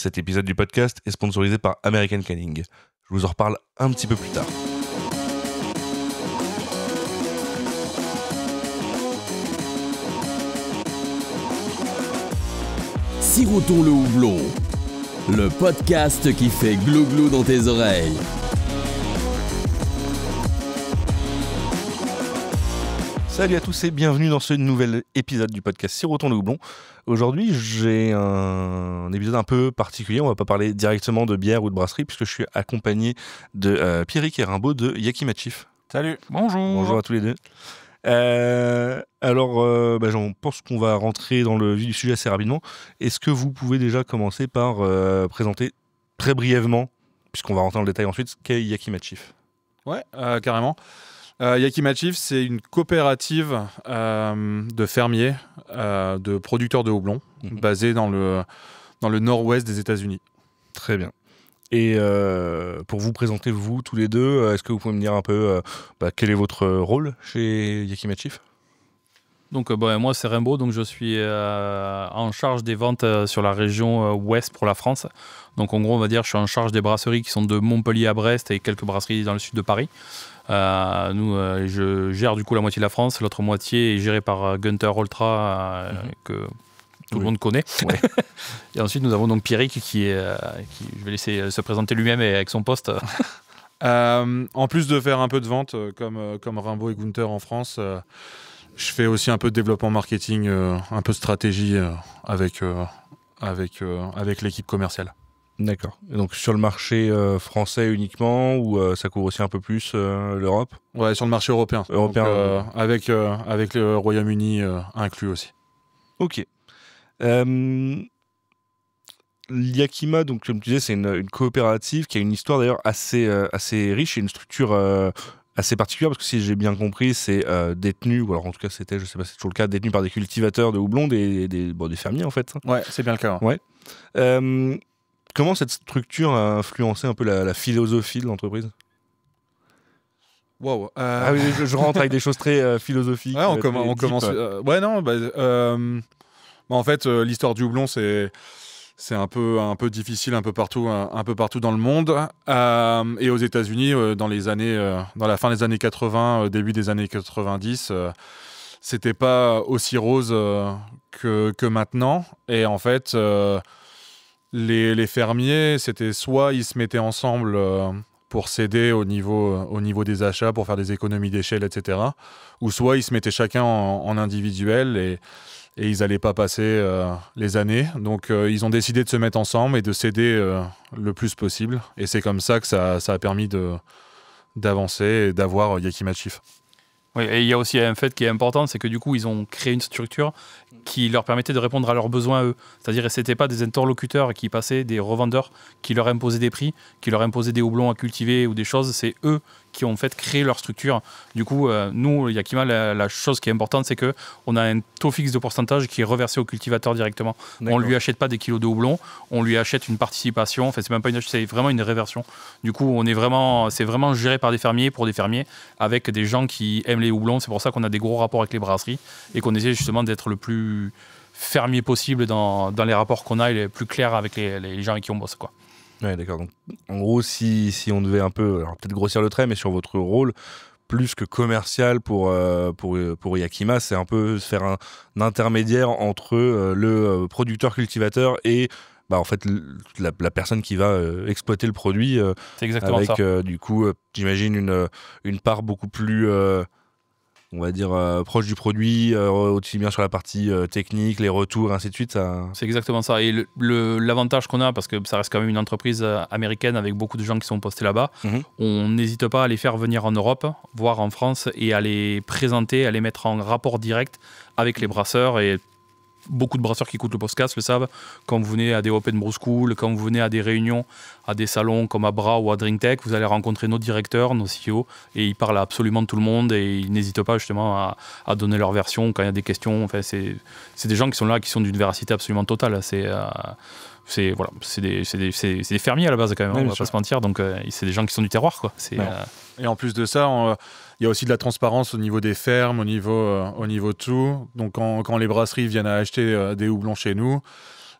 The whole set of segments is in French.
Cet épisode du podcast est sponsorisé par American Canning. Je vous en reparle un petit peu plus tard. Sirotons le houblon, le podcast qui fait glou-glou dans tes oreilles. Salut à tous et bienvenue dans ce nouvel épisode du podcast Sirotons le houblon. Aujourd'hui, j'ai un épisode un peu particulier. On va pas parler directement de bière ou de brasserie puisque je suis accompagné de Pierrick et Rimbaud de Yakima Chief. Salut, bonjour. Bonjour à tous les deux. Je pense qu'on va rentrer dans le vif du sujet assez rapidement. Est-ce que vous pouvez déjà commencer par présenter très brièvement, puisqu'on va rentrer dans le détail ensuite, ce qu'est Yakima Chief? Ouais, carrément. Yakima Chief, c'est une coopérative de fermiers, de producteurs de houblon, basée dans le nord-ouest des États-Unis. Très bien. Et pour vous présenter, vous, tous les deux, est-ce que vous pouvez me dire un peu quel est votre rôle chez Yakima Chief? Donc moi c'est Rimbaud, donc je suis en charge des ventes sur la région ouest pour la France. Donc en gros on va dire je suis en charge des brasseries qui sont de Montpellier à Brest et quelques brasseries dans le sud de Paris. Je gère du coup la moitié de la France, l'autre moitié est gérée par Gunther Ultra que tout le monde connaît. Ouais. Et ensuite nous avons donc Pierrick qui je vais laisser se présenter lui-même et avec son poste. En plus de faire un peu de vente comme Rimbaud et Gunther en France, je fais aussi un peu de développement marketing, un peu de stratégie avec l'équipe commerciale. D'accord. Et donc sur le marché français uniquement ou ça couvre aussi un peu plus l'Europe? Ouais, sur le marché européen. Donc, avec le Royaume-Uni inclus aussi. Ok. Yakima, donc comme tu disais, c'est une coopérative qui a une histoire d'ailleurs assez riche et une structure assez particulière parce que si j'ai bien compris, c'est détenu, ou alors en tout cas c'était, je sais pas si c'est toujours le cas, détenu par des cultivateurs de houblon, des fermiers en fait. Ouais, c'est bien le cas. Ouais. Comment cette structure a influencé un peu la philosophie de l'entreprise? Wow. Ah oui, je rentre avec des choses très philosophiques. Ouais, on commence. En fait, l'histoire du houblon, c'est un peu difficile un peu partout dans le monde. Et aux États-Unis, dans la fin des années 80, début des années 90, c'était pas aussi rose que maintenant. Et en fait, les fermiers, c'était soit ils se mettaient ensemble pour s'aider au niveau des achats, pour faire des économies d'échelle, etc. Ou soit ils se mettaient chacun en individuel et ils n'allaient pas passer les années. Donc, ils ont décidé de se mettre ensemble et de s'aider le plus possible. Et c'est comme ça que ça a permis d'avancer et d'avoir Yakima Chief. Oui, et il y a aussi un fait qui est important, c'est que du coup, ils ont créé une structure qui leur permettait de répondre à leurs besoins à eux. C'est-à-dire que ce n'étaient pas des interlocuteurs qui passaient, des revendeurs qui leur imposaient des prix, qui leur imposaient des houblons à cultiver ou des choses. C'est eux qui ont en fait créé leur structure. Du coup, nous, Yakima, la chose qui est importante, c'est qu'on a un taux fixe de pourcentage qui est reversé au cultivateur directement. D'accord. On ne lui achète pas des kilos de houblon, on lui achète une participation. Enfin, c'est vraiment une réversion. Du coup, c'est vraiment géré par des fermiers, pour des fermiers, avec des gens qui aiment les houblons. C'est pour ça qu'on a des gros rapports avec les brasseries et qu'on essaie justement d'être le plus fermier possible dans les rapports qu'on a et les plus clairs avec les gens avec qui on bosse, quoi. Ouais, d'accord. Donc, en gros, si on devait un peu, alors peut-être grossir le trait, mais sur votre rôle, plus que commercial pour Yakima, c'est un peu faire un intermédiaire entre le producteur-cultivateur et en fait la personne qui va exploiter le produit. C'est exactement avec, ça. du coup, j'imagine une part beaucoup plus on va dire proche du produit, aussi bien sur la partie technique, les retours, ainsi de suite. C'est exactement ça. Et l'avantage qu'on a, parce que ça reste quand même une entreprise américaine avec beaucoup de gens qui sont postés là-bas, on n'hésite pas à les faire venir en Europe, voire en France, et à les présenter, à les mettre en rapport direct avec les brasseurs. Et beaucoup de brasseurs qui écoutent le podcast le savent. Quand vous venez à des Open Brew School, quand vous venez à des réunions, à des salons comme à Bra ou à DrinkTech, vous allez rencontrer nos directeurs, nos CEO, et ils parlent à absolument tout le monde et ils n'hésitent pas justement à donner leur version quand il y a des questions. Enfin, c'est des gens qui sont là, qui sont d'une véracité absolument totale. C'est des fermiers à la base quand même, on va pas se mentir. Donc c'est des gens qui sont du terroir, quoi. Et en plus de ça, il y a aussi de la transparence au niveau des fermes, au niveau de tout. Donc quand les brasseries viennent à acheter des houblons chez nous,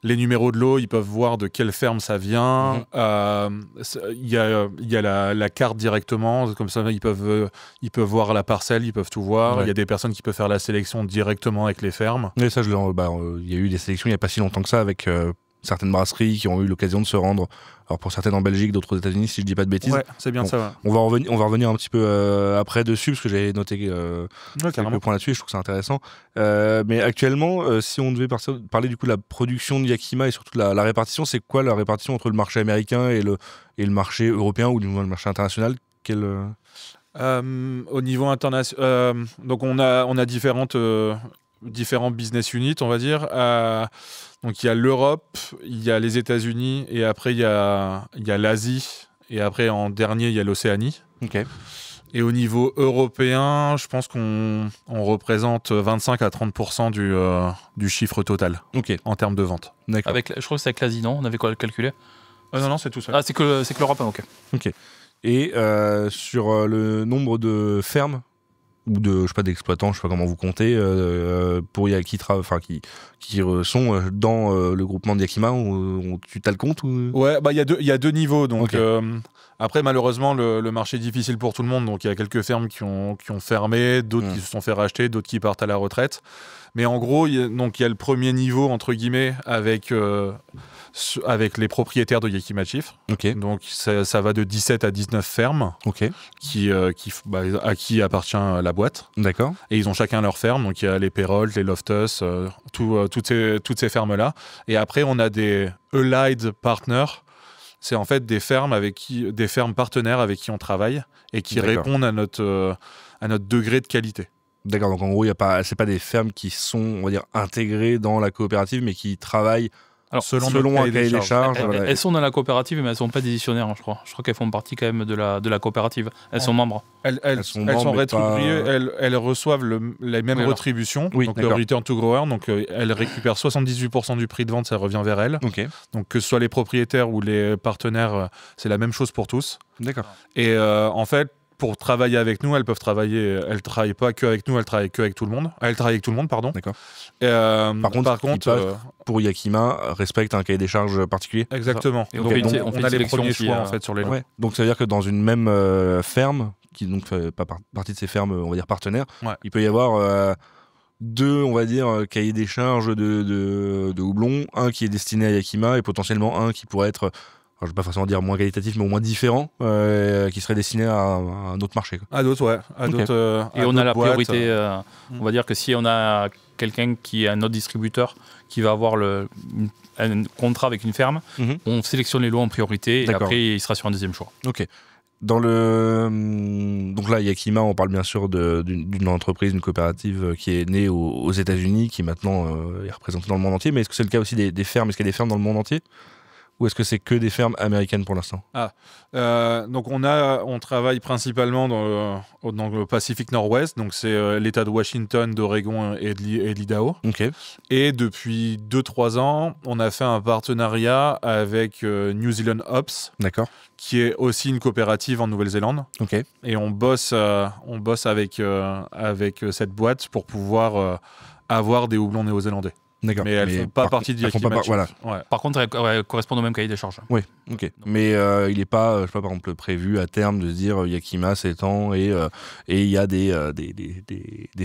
les numéros de lot, ils peuvent voir de quelle ferme ça vient. Il y a la carte directement, comme ça ils peuvent voir la parcelle, ils peuvent tout voir. Il y a des personnes qui peuvent faire la sélection directement avec les fermes. Et ça, il y a eu des sélections il n'y a pas si longtemps que ça avec certaines brasseries qui ont eu l'occasion de se rendre. Alors pour certaines en Belgique, d'autres aux États-Unis, si je dis pas de bêtises. Ouais, c'est bien ça. Ouais. On va revenir un petit peu après dessus parce que j'avais noté quelques points là-dessus et je trouve que c'est intéressant. Mais actuellement, si on devait parler du coup de la production de Yakima et surtout de la répartition, c'est quoi la répartition entre le marché américain et le marché européen ou du moins le marché international? Au niveau international, donc on a différents business units, on va dire. Donc il y a l'Europe, il y a les États-Unis et après il y a l'Asie et après en dernier il y a l'Océanie. Okay. Et au niveau européen, je pense qu'on représente 25 à 30% du chiffre total en termes de vente. Je crois que c'est avec l'Asie, non? On avait quoi calculé? Non, c'est tout ça. Ah, c'est que l'Europe, ok. Et sur le nombre de fermes ou d'exploitants, je sais pas comment vous comptez, qui sont dans le groupement de Yakima, tu t'as le compte ou... Ouais, il y a deux niveaux. Donc après, malheureusement, le marché est difficile pour tout le monde. Donc il y a quelques fermes qui ont fermé, d'autres qui se sont fait racheter, d'autres qui partent à la retraite. Mais en gros, il y a le premier niveau entre guillemets avec les propriétaires de Yakima Chief. Donc ça va de 17 à 19 fermes à qui appartient la boîte. D'accord. Et ils ont chacun leur ferme. Donc il y a les Perrault, les Loftus, toutes ces fermes-là. Et après, on a des Allied Partners. C'est en fait des fermes partenaires avec qui on travaille et qui répondent à notre degré de qualité. D'accord, donc en gros, c'est pas des fermes qui sont, on va dire, intégrées dans la coopérative, mais qui travaillent selon un cahier des charges. Elles sont dans la coopérative, mais elles ne sont pas décisionnaires, je crois. Je crois qu'elles font partie quand même de la coopérative. Elles sont membres. Elles sont rétribuées, elles reçoivent les mêmes rétributions, donc le return to grower. Donc elles récupèrent 78% du prix de vente, ça revient vers elles. Donc que ce soit les propriétaires ou les partenaires, c'est la même chose pour tous. D'accord. Et en fait, pour travailler avec nous, elles travaillent pas que avec nous, elles travaillent avec tout le monde. Elles travaillent avec tout le monde, pardon. D'accord. Par contre, pour Yakima, respectent un cahier des charges particulier. Exactement. Et donc on a les premiers choix en fait sur les lots. Ouais. Donc ça veut dire que dans une même ferme, qui donc fait pas partie de ces fermes, on va dire partenaires, il peut y avoir deux, on va dire, cahiers des charges de houblon, un qui est destiné à Yakima et potentiellement un qui pourrait être, je ne vais pas forcément dire moins qualitatif, mais au moins différent, qui serait destiné à un autre marché. À d'autres, ouais. Et on a la priorité. On va dire que si on a quelqu'un qui est un autre distributeur qui va avoir un contrat avec une ferme, on sélectionne les lots en priorité et après il sera sur un deuxième choix. Ok. Donc là, Yakima, on parle bien sûr d'une entreprise, d'une coopérative qui est née aux États-Unis, qui maintenant est représentée dans le monde entier. Mais est-ce que c'est le cas aussi des fermes? Est-ce qu'il y a des fermes dans le monde entier? Ou est-ce que c'est que des fermes américaines pour l'instant? Donc on travaille principalement dans le Pacifique Nord-Ouest, donc c'est l'État de Washington, d'Oregon et de l'Idaho. Et depuis 2-3 ans, on a fait un partenariat avec New Zealand Ops, qui est aussi une coopérative en Nouvelle-Zélande. Et on bosse avec cette boîte pour pouvoir avoir des houblons néo-zélandais. D'accord. Mais elles ne font pas partie de Yakima Chief. Voilà. Ouais. Par contre, elles correspondent au même cahier des charges. Oui, ok. Mais il n'est pas, je sais pas, par exemple, prévu à terme de se dire Yakima s'étend et il y a des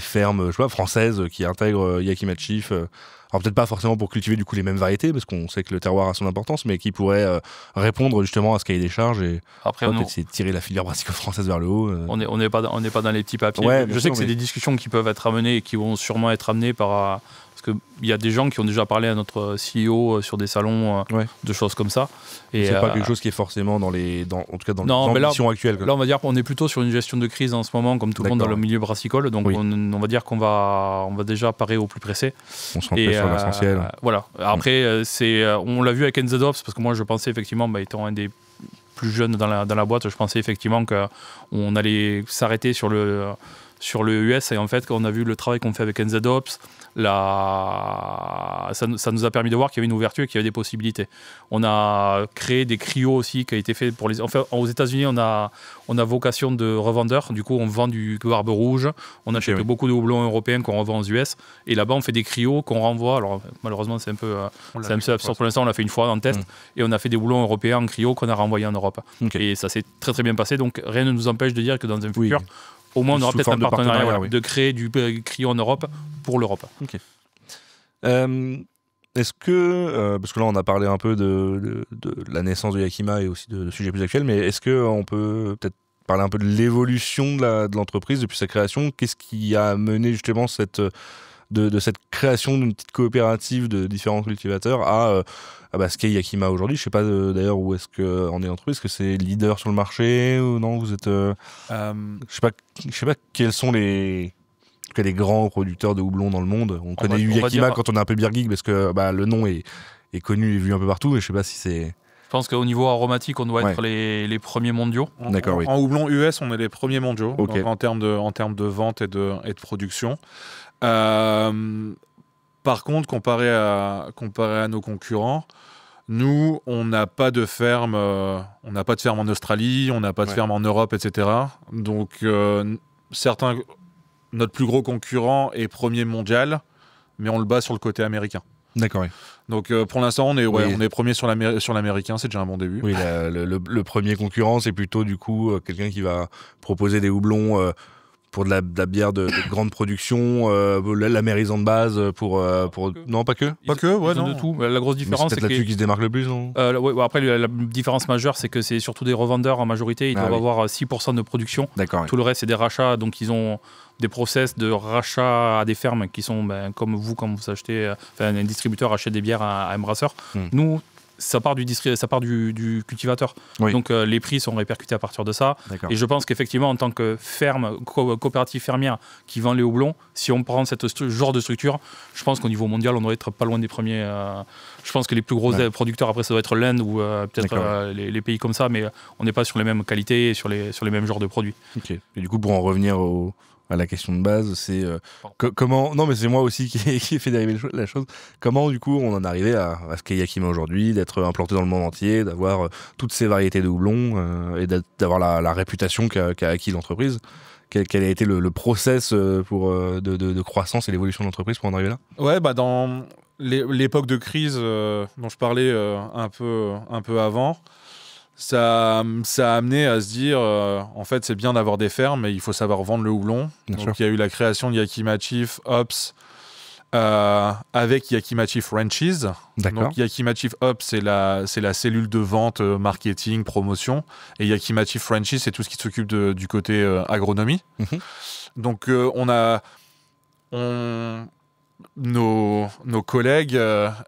fermes, je sais pas, françaises qui intègrent Yakima Chief. Alors peut-être pas forcément pour cultiver du coup les mêmes variétés, parce qu'on sait que le terroir a son importance, mais qui pourraient répondre justement à ce cahier des charges et après peut-être essayer de tirer la filière brassicole-française vers le haut. On n'est pas dans les petits papiers. Ouais, je sais que c'est des discussions qui peuvent être amenées et qui vont sûrement être amenées par... Parce qu'il y a des gens qui ont déjà parlé à notre CEO sur des salons de choses comme ça. Et c'est pas quelque chose qui est forcément en tout cas dans l'ambition actuelle. Là, on va dire qu'on est plutôt sur une gestion de crise en ce moment, comme tout le monde dans le milieu brassicole. Donc, on va dire qu'on va déjà parer au plus pressé. On se centre sur l'essentiel. Voilà. Après, on l'a vu avec NZOps, parce que moi, je pensais effectivement, étant un des plus jeunes dans la boîte, je pensais effectivement qu'on allait s'arrêter sur sur le US. Et en fait, quand on a vu le travail qu'on fait avec NZ Ops, ça nous a permis de voir qu'il y avait une ouverture et qu'il y avait des possibilités. On a créé des cryos aussi qui a été fait pour les. Enfin, aux États-Unis, on a vocation de revendeur. Du coup, on vend du barbe rouge. On achète beaucoup de houblons européens qu'on revend aux US. Et là-bas, on fait des cryos qu'on renvoie. Alors, malheureusement, c'est un peu absurde pour l'instant. On l'a fait une fois en test. Et on a fait des houblons européens en cryo qu'on a renvoyés en Europe. Et ça s'est très très bien passé. Donc, rien ne nous empêche de dire que dans un futur, au moins, on aura peut-être un partenariat de créer du cryo en Europe pour l'Europe. Okay. Est-ce que, parce que là on a parlé un peu de la naissance de Yakima et aussi de sujets plus actuels, mais est-ce qu'on peut peut-être parler un peu de l'évolution de l'entreprise depuis sa création? Qu'est-ce qui a mené justement de cette création d'une petite coopérative de différents cultivateurs à ce qu'est Yakima aujourd'hui? Je ne sais pas d'ailleurs où est-ce qu'on est l'entreprise, est-ce que c'est leader sur le marché ou non? Vous êtes, je sais pas quels sont les grands producteurs de houblon dans le monde. On connaît Yakima quand on est un peu beer geek parce que le nom est connu et vu un peu partout, mais je sais pas si c'est... Je pense qu'au niveau aromatique, on doit être les premiers mondiaux. D'accord, En houblon US, on est les premiers mondiaux donc en termes de vente et de production. Par contre, comparé à nos concurrents, nous, on n'a pas de ferme en Australie, on n'a pas de ferme en Europe, etc. Donc, notre plus gros concurrent est premier mondial, mais on le bat sur le côté américain. D'accord, oui. Donc pour l'instant, on est premier sur l'américain, c'est déjà un bon début. Oui, le premier concurrent, c'est plutôt du coup quelqu'un qui va proposer des houblons pour de la bière de grande production, la mairisant de base pour non, pas que. Pas que, ouais, non. De tout. La grosse différence, c'est là-dessus qui se démarque le plus, non? Après, la différence majeure, c'est que c'est surtout des revendeurs en majorité. Ils doivent avoir 6% de production. D'accord. Tout le reste, c'est des rachats. Donc, ils ont des process de rachat à des fermes qui sont comme vous, quand vous achetez, un distributeur achète des bières à un brasseur. Nous, ça part du cultivateur. Oui. Donc les prix sont répercutés à partir de ça. D'accord. Et je pense qu'effectivement, en tant que ferme, coopérative fermière qui vend les houblons, si on prend ce genre de structure, je pense qu'au niveau mondial, on doit être pas loin des premiers. Je pense que les plus gros producteurs, après, ça doit être l'Inde ou peut-être les pays comme ça, mais on n'est pas sur les mêmes qualités et sur les mêmes genres de produits. Okay. Et du coup, pour en revenir à la question de base, c'est comment... Non, mais c'est moi aussi qui ai fait dériver la chose. Comment, du coup, on en est arrivé à ce qu'est Yakima aujourd'hui, d'être implanté dans le monde entier, d'avoir toutes ces variétés de houblon et d'avoir la réputation qu'a acquis l'entreprise? Quel a été le process de croissance et l'évolution de l'entreprise pour en arriver là? Ouais, dans l'époque de crise dont je parlais un peu avant, ça a amené à se dire en fait c'est bien d'avoir des fermes mais il faut savoir vendre le houblon. Donc il y a eu la création de Yakima Chief Ops avec Yakima Chief Ranches. Donc Yakima Chief Ops c'est la cellule de vente, marketing, promotion, et Yakima Chief Ranches c'est tout ce qui s'occupe du côté agronomie. Donc nos collègues,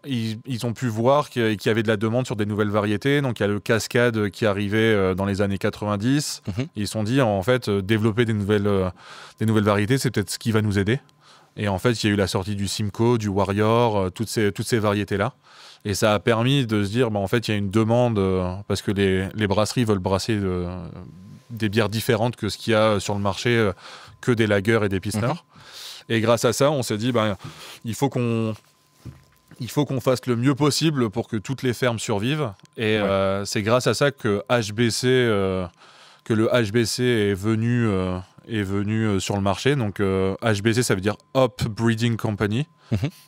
ils ont pu voir qu'il y avait de la demande sur des nouvelles variétés. Donc il y a le Cascade qui arrivait dans les années 90. Ils se sont dit, en fait, développer des nouvelles variétés, c'est peut-être ce qui va nous aider. Et en fait, il y a eu la sortie du Simcoe, du Warrior, toutes ces variétés-là. Et ça a permis de se dire, en fait, il y a une demande, parce que les brasseries veulent brasser des bières différentes que ce qu'il y a sur le marché, que des lagers et des pilsners. Et grâce à ça, on s'est dit, il faut qu'on fasse le mieux possible pour que toutes les fermes survivent. Et c'est grâce à ça que le HBC est venu sur le marché. Donc HBC, ça veut dire Hop Breeding Company.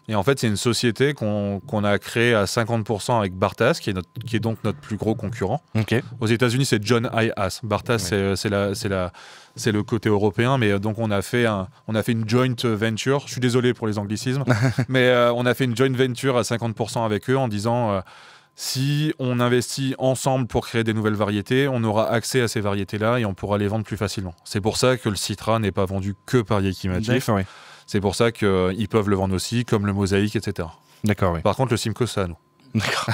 Et en fait, c'est une société qu'on a créée à 50% avec Bartas, qui est donc notre plus gros concurrent. Aux États-Unis, c'est John I. Haas. Bartas, c'est le côté européen, mais donc on a fait une joint venture. Je suis désolé pour les anglicismes, mais on a fait une joint venture à 50% avec eux en disant si on investit ensemble pour créer des nouvelles variétés, on aura accès à ces variétés-là et on pourra les vendre plus facilement. C'est pour ça que le Citra n'est pas vendu que par Yakima Chief. C'est pour ça qu'ils peuvent le vendre aussi, comme le Mosaïque, etc. D'accord, oui. Par contre, le Simcoe, c'est à nous. D'accord.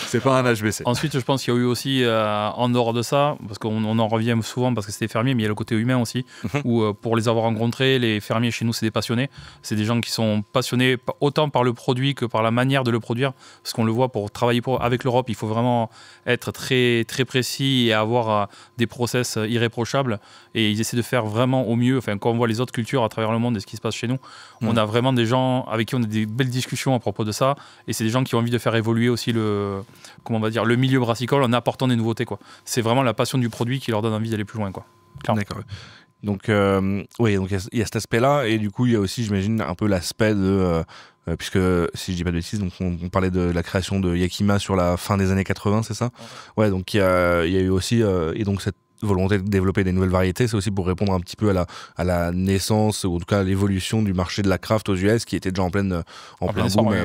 C'est pas un HBC. Ensuite, je pense qu'il y a eu aussi, en dehors de ça, parce qu'on en revient souvent parce que c'est des fermiers, mais il y a le côté humain aussi, où pour les avoir rencontrés, les fermiers chez nous, c'est des passionnés. C'est des gens qui sont passionnés autant par le produit que par la manière de le produire. Parce qu'on le voit, pour travailler avec l'Europe, il faut vraiment être très, très précis et avoir des process irréprochables. Et ils essaient de faire vraiment au mieux. Enfin, quand on voit les autres cultures à travers le monde et ce qui se passe chez nous, on a vraiment des gens avec qui on a des belles discussions à propos de ça. Et c'est des gens qui ont envie de faire évoluer aussi le milieu brassicole en apportant des nouveautés, quoi. C'est vraiment la passion du produit qui leur donne envie d'aller plus loin, quoi. D'accord. Donc, oui, donc il y a cet aspect-là, et du coup, il y a aussi, j'imagine, un peu l'aspect de... puisque, si je dis pas de bêtises, donc on parlait de la création de Yakima sur la fin des années 80, c'est ça ? Ouais, donc il y a eu aussi... et donc cette volonté de développer des nouvelles variétés, c'est aussi pour répondre un petit peu à la naissance, ou en tout cas à l'évolution du marché de la craft aux US, qui était déjà en plein boom.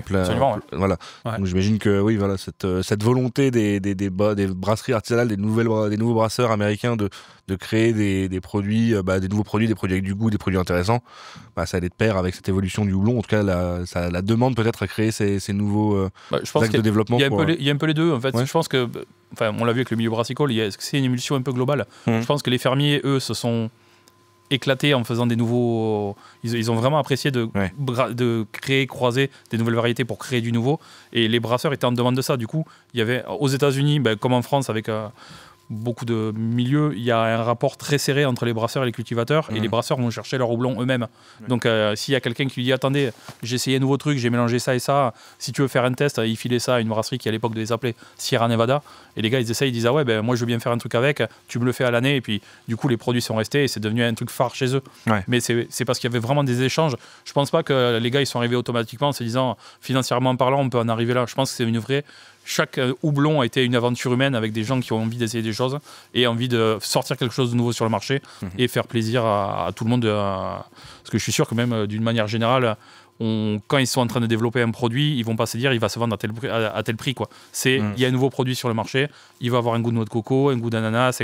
Voilà. Ouais. Donc j'imagine que oui, voilà, cette volonté des brasseries artisanales, des nouveaux brasseurs américains de créer des produits, des nouveaux produits, des produits avec du goût, des produits intéressants, ça allait de pair avec cette évolution du houblon. En tout cas, la demande peut-être à créer ces nouveaux axes de développement. Il y a un peu les deux, en fait. Ouais. Je pense que, on l'a vu avec le milieu brassicole, c'est une émulsion un peu globale. Je pense que les fermiers, eux, se sont éclatés en faisant des nouveaux... Ils ont vraiment apprécié de créer, croiser des nouvelles variétés pour créer du nouveau. Et les brasseurs étaient en demande de ça. Du coup, il y avait aux États-Unis, comme en France, avec... beaucoup de milieux, il y a un rapport très serré entre les brasseurs et les cultivateurs, et les brasseurs vont chercher leur houblon eux-mêmes. Donc s'il y a quelqu'un qui lui dit attendez, j'ai essayé un nouveau truc, j'ai mélangé ça et ça, si tu veux faire un test, il filait ça à une brasserie qui à l'époque devait s'appeler Sierra Nevada, et les gars ils essayent, ils disent ah ouais, moi je veux bien faire un truc avec, tu me le fais à l'année, et puis du coup les produits sont restés et c'est devenu un truc phare chez eux. Mais c'est parce qu'il y avait vraiment des échanges. Je pense pas que les gars ils sont arrivés automatiquement en se disant financièrement parlant on peut en arriver là. Je pense que c'est une vraie... Chaque houblon a été une aventure humaine avec des gens qui ont envie d'essayer des choses et envie de sortir quelque chose de nouveau sur le marché et faire plaisir à tout le monde. Parce que je suis sûr que même d'une manière générale, quand ils sont en train de développer un produit, ils vont pas se dire il va se vendre à tel prix, quoi. Il y a un nouveau produit sur le marché, il va avoir un goût de noix de coco, un goût d'ananas,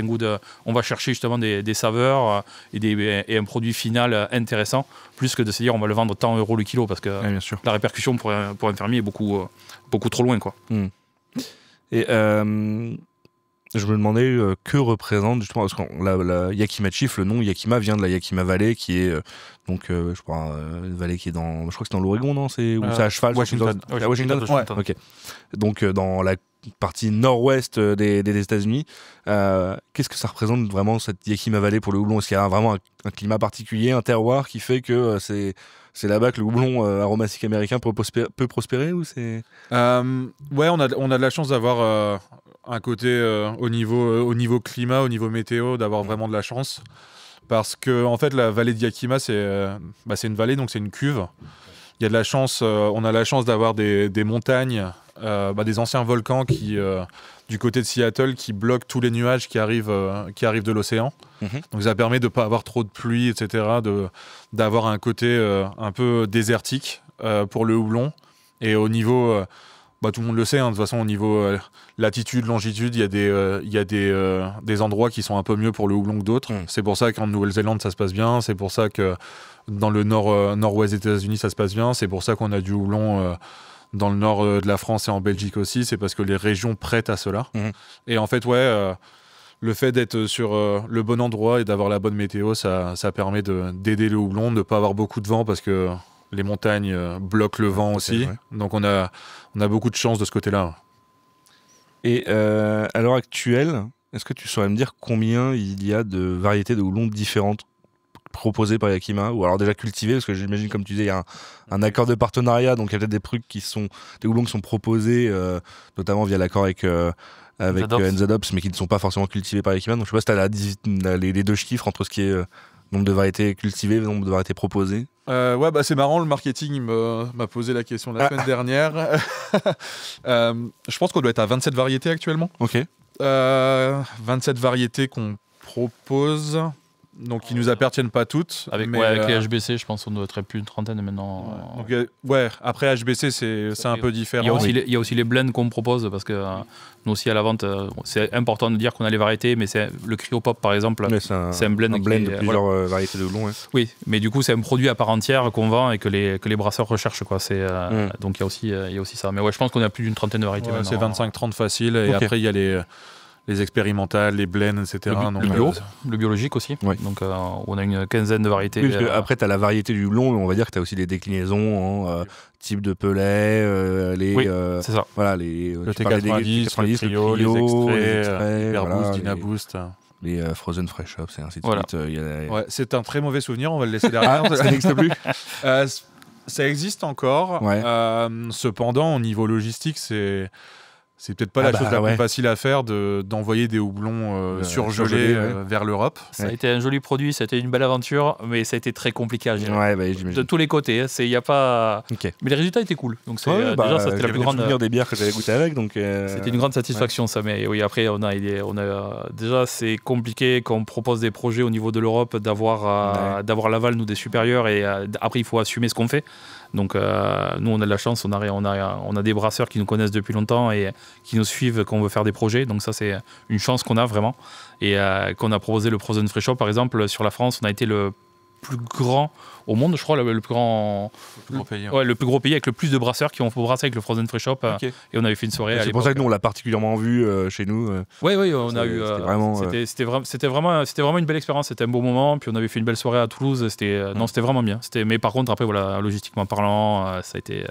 on va chercher justement des saveurs et un produit final intéressant, plus que de se dire on va le vendre tant euros le kilo, parce que la répercussion pour un fermier est beaucoup trop loin, quoi. Et je me demandais que représente justement, parce que la Yakima Chief, le nom Yakima vient de la Yakima Valley, qui est je crois une vallée qui est je crois que c'est dans l'Oregon, non, c'est à cheval, Washington. À Washington. Ouais. Ok. Donc dans la partie nord-ouest des États-Unis, qu'est-ce que ça représente vraiment cette Yakima Valley pour le houblon? Est-ce qu'il y a vraiment un climat particulier, un terroir qui fait que c'est là-bas que le houblon aromatique américain peut prospérer, ou c'est... Ouais, on a de la chance d'avoir un côté au niveau climat, au niveau météo, d'avoir vraiment de la chance. Parce que en fait, la vallée de Yakima, c'est une vallée, donc c'est une cuve. Il y a de la chance, on a la chance d'avoir des montagnes, des anciens volcans qui, du côté de Seattle, qui bloquent tous les nuages qui arrivent de l'océan. Donc ça permet de ne pas avoir trop de pluie, etc., d'avoir un côté un peu désertique pour le houblon. Et au niveau, tout le monde le sait, de toute façon, au niveau latitude, longitude, il y a des endroits qui sont un peu mieux pour le houblon que d'autres. C'est pour ça qu'en Nouvelle-Zélande, ça se passe bien. C'est pour ça que dans le nord-ouest des États-Unis, ça se passe bien. C'est pour ça qu'on a du houblon dans le nord de la France et en Belgique aussi. C'est parce que les régions prêtent à cela. Et en fait, le fait d'être sur le bon endroit et d'avoir la bonne météo, ça permet d'aider le houblon, de ne pas avoir beaucoup de vent parce que les montagnes bloquent le vent aussi. Donc on a beaucoup de chance de ce côté-là. Et à l'heure actuelle, est-ce que tu saurais me dire combien il y a de variétés de houblon différentes proposées par Yakima, ou alors déjà cultivées, parce que j'imagine, comme tu disais, il y a un accord de partenariat, donc il y a peut-être des houblons qui sont proposés, notamment via l'accord avec Nzadops, mais qui ne sont pas forcément cultivés par Yakima. Donc je sais pas si tu as les deux chiffres entre ce qui est nombre de variétés cultivées, nombre de variétés proposées. C'est marrant, le marketing m'a posé la question la semaine dernière. Je pense qu'on doit être à 27 variétés actuellement. Ok. 27 variétés qu'on propose. Donc, qui nous appartiennent pas toutes. Avec les HBC, je pense qu'on doit être plus d'une trentaine maintenant. Donc, après HBC, c'est un peu différent. Il y a aussi les blends qu'on propose parce que nous aussi à la vente, c'est important de dire qu'on a les variétés, mais le Cryopop par exemple, c'est un blend de plusieurs variétés de houblon. Ouais. Oui, mais du coup, c'est un produit à part entière qu'on vend et que les brasseurs recherchent. Quoi. Donc, il y a aussi ça. Mais ouais, je pense qu'on a plus d'une trentaine de variétés. C'est 25-30 facile. Et après, il y a les expérimentales, les blends, etc. Le biologique aussi. Ouais. Donc, on a une quinzaine de variétés. Oui, parce après, tu as la variété du houblon, mais on va dire que tu as aussi des déclinaisons en type de pellet, c'est ça. Voilà, le T90, le Trio, les extraits, Hyperboost, Dynaboost. Les Frozen Fresh Ups et ainsi de suite. C'est un très mauvais souvenir, on va le laisser derrière. Ça n'existe plus. Ça existe encore. Ouais. Cependant, au niveau logistique, c'est peut-être pas la chose la plus facile à faire d'envoyer des houblons surgelés vers l'Europe. Ça a été un joli produit, ça a été une belle aventure, mais ça a été très compliqué à gérer. De tous les côtés, y a pas. Okay. Mais les résultats étaient cool. Donc déjà, ça c'était la plus grande. Souvenir des bières que j'avais goûté avec, donc. C'était une grande satisfaction, ça. Mais oui, après, on a déjà c'est compliqué quand on propose des projets au niveau de l'Europe d'avoir l'aval nous des supérieurs et après il faut assumer ce qu'on fait. Donc nous on a de la chance, on a des brasseurs qui nous connaissent depuis longtemps et qui nous suivent quand on veut faire des projets. Donc ça c'est une chance qu'on a vraiment. Et qu'on a proposé le Frozen Fresh Shop par exemple sur la France, on a été le plus grand au monde, je crois, le plus gros pays. Ouais, le plus gros pays avec le plus de brasseurs qui ont brassé avec le Frozen Fresh Shop. Okay. Et on avait fait une soirée. C'est pour ça que nous on l'a particulièrement vu chez nous. Oui, on a eu. C'était vraiment une belle expérience. C'était un beau moment. Puis on avait fait une belle soirée à Toulouse. C'était vraiment bien. Mais par contre après voilà, logistiquement parlant, ça a été.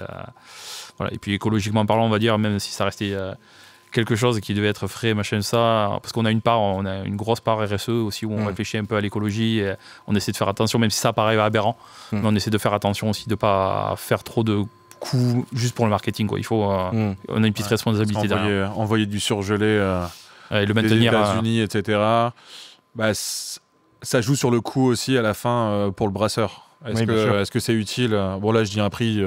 Voilà. Et puis écologiquement parlant, on va dire, même si ça restait. Quelque chose qui devait être frais, machin, ça, parce qu'on a une grosse part RSE aussi où on réfléchit un peu à l'écologie, et on essaie de faire attention, même si ça paraît aberrant, mais on essaie de faire attention aussi, de ne pas faire trop de coûts juste pour le marketing, quoi. Il faut, on a une petite responsabilité derrière. Envoyer du surgelé et le maintenir des États-Unis, etc. Ça joue sur le coût aussi à la fin pour le brasseur. Est-ce que c'est utile Bon là je dis un prix,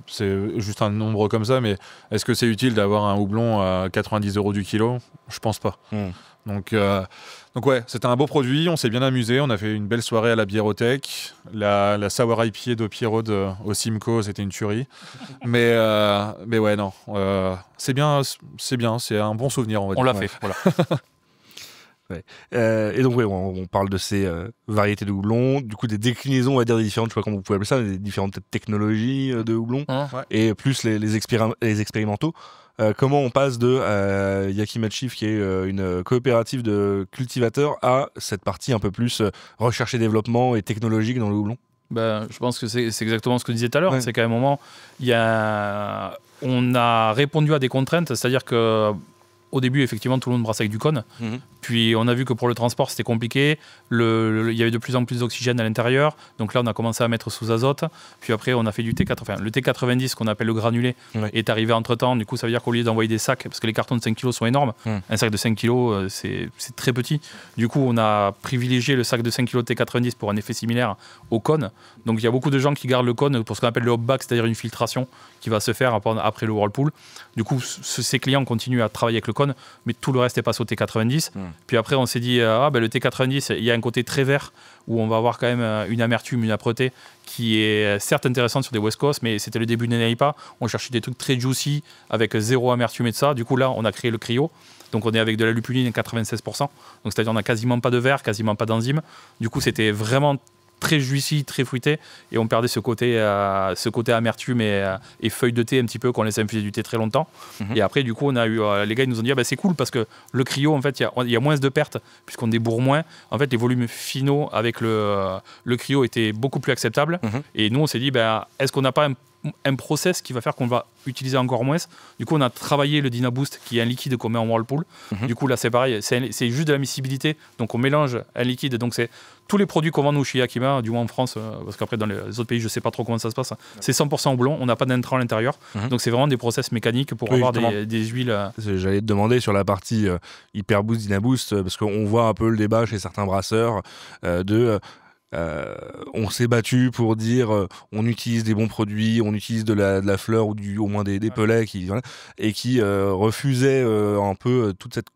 c'est juste un nombre comme ça, mais est-ce que c'est utile d'avoir un houblon à 90 € du kilo ? Je pense pas. Donc ouais, c'était un beau produit, on s'est bien amusé, on a fait une belle soirée à la biérothèque, la Sour IPA de Pierrot au Simcoe, c'était une tuerie. mais ouais non, c'est bien, c'est un bon souvenir on va dire. On l'a fait, voilà. Ouais. Et donc on parle de ces variétés de houblon, du coup des déclinaisons, on va dire des différentes, je sais pas comment vous pouvez appeler ça, des différentes technologies de houblon, et plus les expérimentaux. Comment on passe de Yakima Chief, qui est une coopérative de cultivateurs, à cette partie un peu plus recherche et développement et technologique dans le houblon? Je pense que c'est exactement ce que je disais tout à l'heure. C'est qu'à un moment, on a répondu à des contraintes, c'est-à-dire que au début, effectivement, tout le monde brasse avec du cône. Puis on a vu que pour le transport, c'était compliqué. Il y avait de plus en plus d'oxygène à l'intérieur. Donc là, on a commencé à mettre sous azote. Puis après, on a fait du T4. Enfin, le T90, qu'on appelle le granulé, est arrivé entre-temps. Du coup, ça veut dire qu'au lieu d'envoyer des sacs, parce que les cartons de 5 kg sont énormes, un sac de 5 kg, c'est très petit. Du coup, on a privilégié le sac de 5 kg T90 pour un effet similaire au cône. Donc il y a beaucoup de gens qui gardent le cône pour ce qu'on appelle le hop-back, c'est-à-dire une filtration qui va se faire après le whirlpool. Du coup, ces clients continuent à travailler avec le cône, mais tout le reste est passé au T90. Puis après, on s'est dit, le T90, il y a un côté très vert où on va avoir quand même une amertume, une âpreté qui est certes intéressante sur des West Coast, mais c'était le début de l'IPA. On cherchait des trucs très juicy avec zéro amertume et de ça. Du coup, là, on a créé le cryo. Donc, on est avec de la lupuline à 96%. Donc, c'est-à-dire on n'a quasiment pas de verre, quasiment pas d'enzymes. Du coup, c'était vraiment très juicy, très fruité, et on perdait ce côté amertume et feuilles de thé un petit peu qu'on laissait infuser du thé très longtemps. Et après, du coup, on a eu les gars ils nous ont dit c'est cool parce que le cryo, en fait, il y a moins de pertes puisqu'on débourre moins. En fait, les volumes finaux avec le cryo étaient beaucoup plus acceptables. Et nous, on s'est dit est-ce qu'on n'a pas un process qui va faire qu'on va utiliser encore moins. Du coup, on a travaillé le Dynaboost, qui est un liquide qu'on met en whirlpool. Du coup, là, c'est pareil, c'est juste de la miscibilité. Donc, on mélange un liquide. Donc, c'est tous les produits qu'on vend nous chez Yakima, du moins en France, parce qu'après, dans les autres pays, je ne sais pas trop comment ça se passe. C'est 100% houblon, on n'a pas d'intrant à l'intérieur. Donc, c'est vraiment des process mécaniques pour avoir des huiles. J'allais te demander sur la partie Hyperboost, Dynaboost, parce qu'on voit un peu le débat chez certains brasseurs on s'est battu pour dire on utilise des bons produits, on utilise de la fleur ou au moins des pellets et qui refusaient un peu toute cette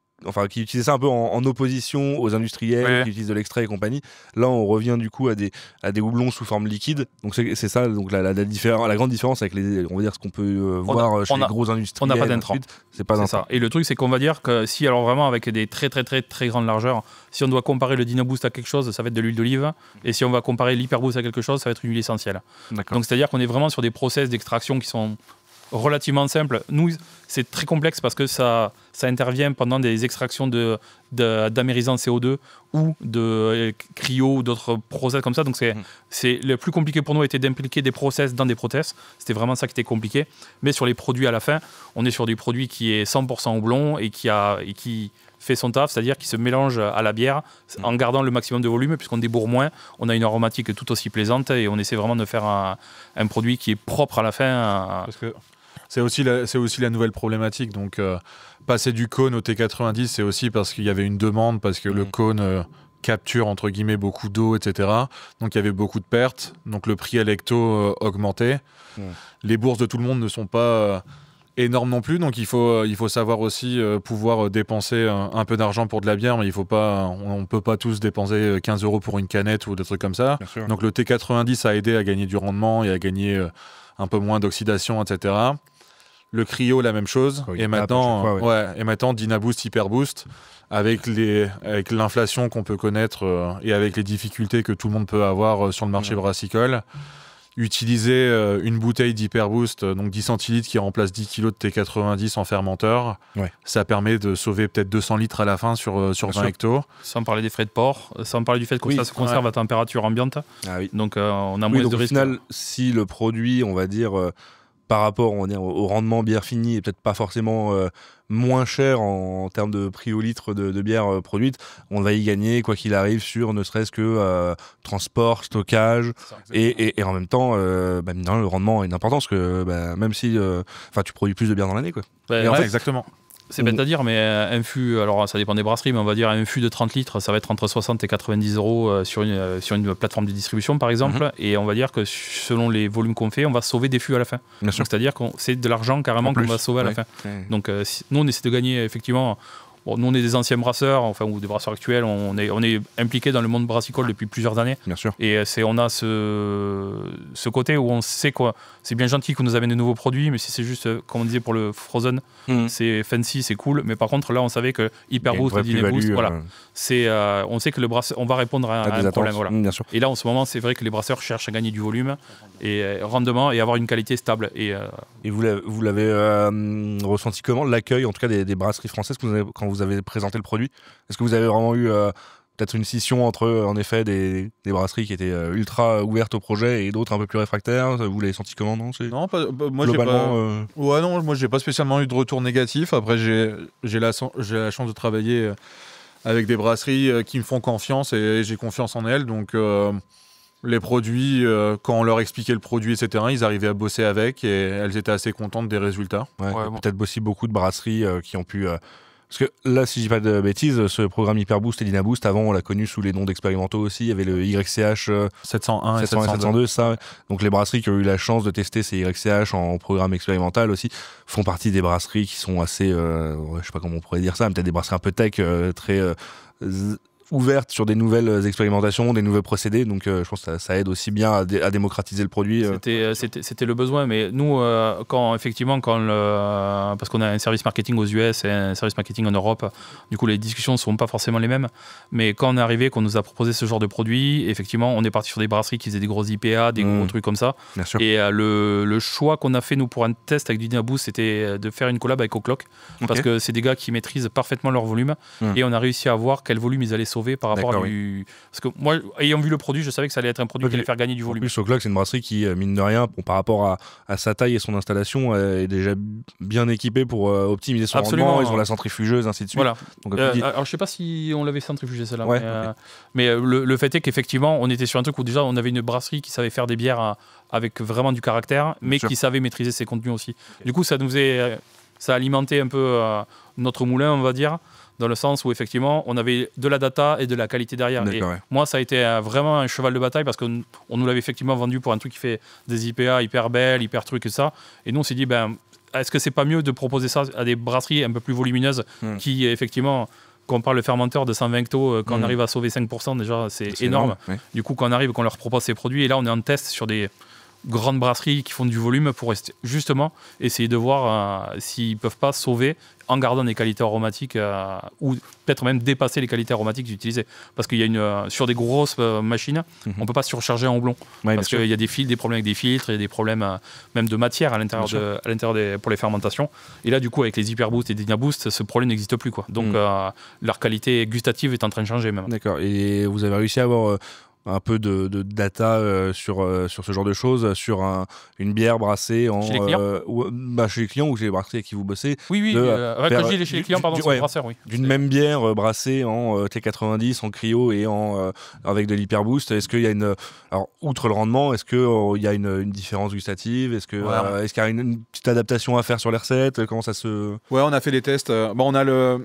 qui utilisaient ça un peu en opposition aux industriels qui utilisent de l'extrait et compagnie. Là, on revient du coup à des houblons sous forme liquide. Donc c'est ça, donc la grande différence avec on va dire ce qu'on peut voir chez les gros industriels. On n'a pas d'intrant. C'est pas d'intrant. Et le truc, c'est qu'on va dire que si, alors vraiment avec des très très très très grandes largeurs, si on doit comparer le Dynaboost à quelque chose, ça va être de l'huile d'olive. Et si on va comparer l'Hyperboost à quelque chose, ça va être une huile essentielle. Donc c'est-à-dire qu'on est vraiment sur des process d'extraction qui sont relativement simple. Nous, c'est très complexe parce que ça intervient pendant des extractions d'amérisant CO2 ou de cryo ou d'autres process comme ça. Donc, c'est le plus compliqué pour nous était d'impliquer des process dans des prothèses. C'était vraiment ça qui était compliqué. Mais sur les produits à la fin, on est sur du produit qui est 100% houblon et qui fait son taf, c'est-à-dire qui se mélange à la bière en gardant le maximum de volume puisqu'on débourre moins. On a une aromatique tout aussi plaisante et on essaie vraiment de faire un produit qui est propre à la fin. Parce que c'est aussi la nouvelle problématique. Donc, passer du cône au T90, c'est aussi parce qu'il y avait une demande, parce que le cône capture, entre guillemets, beaucoup d'eau, etc. Donc, il y avait beaucoup de pertes. Donc, le prix à l'hecto augmentait. Les bourses de tout le monde ne sont pas énormes non plus. Donc, il faut savoir aussi pouvoir dépenser un peu d'argent pour de la bière, mais on ne peut pas tous dépenser 15 € pour une canette ou des trucs comme ça. Donc, le T90 a aidé à gagner du rendement et à gagner un peu moins d'oxydation, etc. Le cryo, la même chose. Et maintenant, Dynaboost, Hyperboost, avec l'inflation qu'on peut connaître et avec les difficultés que tout le monde peut avoir sur le marché brassicole, utiliser une bouteille d'Hyperboost, donc 10 centilitres qui remplace 10 kg de T90 en fermenteur, ça permet de sauver peut-être 200 litres à la fin sur 20 hectos. Sans parler des frais de port, sans parler du fait que ça se conserve à température ambiante. Donc on a moins de risques. Au final, si le produit, on va dire, par rapport au rendement bière finie et peut-être pas forcément moins cher en termes de prix au litre de bière produite, on va y gagner quoi qu'il arrive sur ne serait-ce que transport, stockage et en même temps le rendement a une importance que même si tu produis plus de bière dans l'année quoi. Exactement. C'est bête à dire, mais un fût, alors ça dépend des brasseries, mais on va dire un fût de 30 litres, ça va être entre 60 et 90 € sur une plateforme de distribution, par exemple. Et on va dire que selon les volumes qu'on fait, on va sauver des fûts à la fin. C'est-à-dire que c'est de l'argent carrément qu'on va sauver à la fin. Donc nous, on essaie de gagner effectivement. Bon, nous, on est des anciens brasseurs, ou des brasseurs actuels. On est impliqués dans le monde brassicole depuis plusieurs années. Bien sûr. Et on a ce côté où on sait quoi. C'est bien gentil qu'on nous amène de nouveaux produits, mais si c'est juste, comme on disait pour le Frozen, c'est fancy, c'est cool. Mais par contre, là, on savait que Hyperboost, Dynaboost, on sait que on va répondre à un problème. Voilà. Bien sûr. Et là, en ce moment, c'est vrai que les brasseurs cherchent à gagner du volume et rendement et avoir une qualité stable. Et vous l'avez ressenti comment, l'accueil, en tout cas des brasseries françaises quand vous avez présenté le produit? Est-ce que vous avez vraiment eu peut-être une scission entre en effet des brasseries qui étaient ultra ouvertes au projet et d'autres un peu plus réfractaires? Vous l'avez senti comment? Non, moi j'ai pas spécialement eu de retour négatif. Après j'ai la chance de travailler avec des brasseries qui me font confiance et j'ai confiance en elles. Donc les produits, quand on leur expliquait le produit, etc., ils arrivaient à bosser avec et elles étaient assez contentes des résultats. Peut-être aussi beaucoup de brasseries qui ont pu... Parce que là, si je dis pas de bêtises, ce programme Hyperboost et Dynaboost, avant, on l'a connu sous les noms d'expérimentaux aussi. Il y avait le YCH 701 et 702. Ça. Donc les brasseries qui ont eu la chance de tester ces YCH en programme expérimental aussi font partie des brasseries qui sont assez, je sais pas comment on pourrait dire ça, mais peut-être des brasseries un peu tech, très ouverte sur des nouvelles expérimentations, des nouveaux procédés. Donc je pense que ça aide aussi bien à démocratiser le produit. C'était le besoin, mais nous, parce qu'on a un service marketing aux US et un service marketing en Europe, du coup les discussions ne sont pas forcément les mêmes. Mais quand on est arrivé, qu'on nous a proposé ce genre de produit, effectivement, on est parti sur des brasseries qui faisaient des grosses IPA, des gros trucs comme ça. Bien sûr. Et le choix qu'on a fait, nous, pour un test avec du Dynaboost, c'était de faire une collab avec O'Clock, parce que c'est des gars qui maîtrisent parfaitement leur volume, et on a réussi à voir quel volume ils allaient sauver par rapport à du... Parce que moi, ayant vu le produit, je savais que ça allait être un produit qui allait faire gagner du volume. En plus, O'Clock, c'est une brasserie qui, mine de rien, par rapport à sa taille et son installation, est déjà bien équipée pour optimiser son rendement. Ils ont la centrifugeuse, ainsi de suite. Voilà. Donc, alors, je sais pas si on l'avait centrifugé celle-là, mais le fait est qu'effectivement, on était sur un truc où déjà, on avait une brasserie qui savait faire des bières avec vraiment du caractère, mais qui savait maîtriser ses contenus aussi. Du coup, ça a alimenté un peu notre moulin, on va dire, dans le sens où effectivement on avait de la data et de la qualité derrière. Et moi, ça a été vraiment un cheval de bataille parce qu'on nous l'avait effectivement vendu pour un truc qui fait des IPA hyper belles, hyper trucs et ça. Et nous, on s'est dit, est-ce que c'est pas mieux de proposer ça à des brasseries un peu plus volumineuses qui, effectivement, quand on parle de fermenteur de 120 hectos, quand on arrive à sauver 5%, déjà, c'est énorme. Du coup, quand on arrive, qu'on leur propose ces produits, et là, on est en test sur des grandes brasseries qui font du volume pour justement essayer de voir s'ils peuvent pas sauver en gardant des qualités aromatiques ou peut-être même dépasser les qualités aromatiques utilisées. Parce qu'il y a sur des grosses machines, on peut pas surcharger en houblon. Parce qu'il y a des problèmes avec des filtres, il y a des problèmes même de matière à l'intérieur pour les fermentations. Et là, du coup, avec les Hyperboost et les Dynaboost, ce problème n'existe plus, quoi. Donc, leur qualité gustative est en train de changer même. D'accord. Et vous avez réussi à avoir un peu de data sur ce genre de choses, sur une bière brassée chez les clients chez les clients ou chez les brasseries avec qui vous bossez. Oui, quand je dis chez les clients, pardon, c'est les brasseurs, oui. D'une même bière brassée en T90, en cryo et avec de l'hyperboost, est-ce qu'il y a alors, outre le rendement, est-ce qu'il y a une différence gustative? Est-ce qu'il y a une petite adaptation à faire sur les recettes? Comment ça se... Ouais, on a fait des tests. On a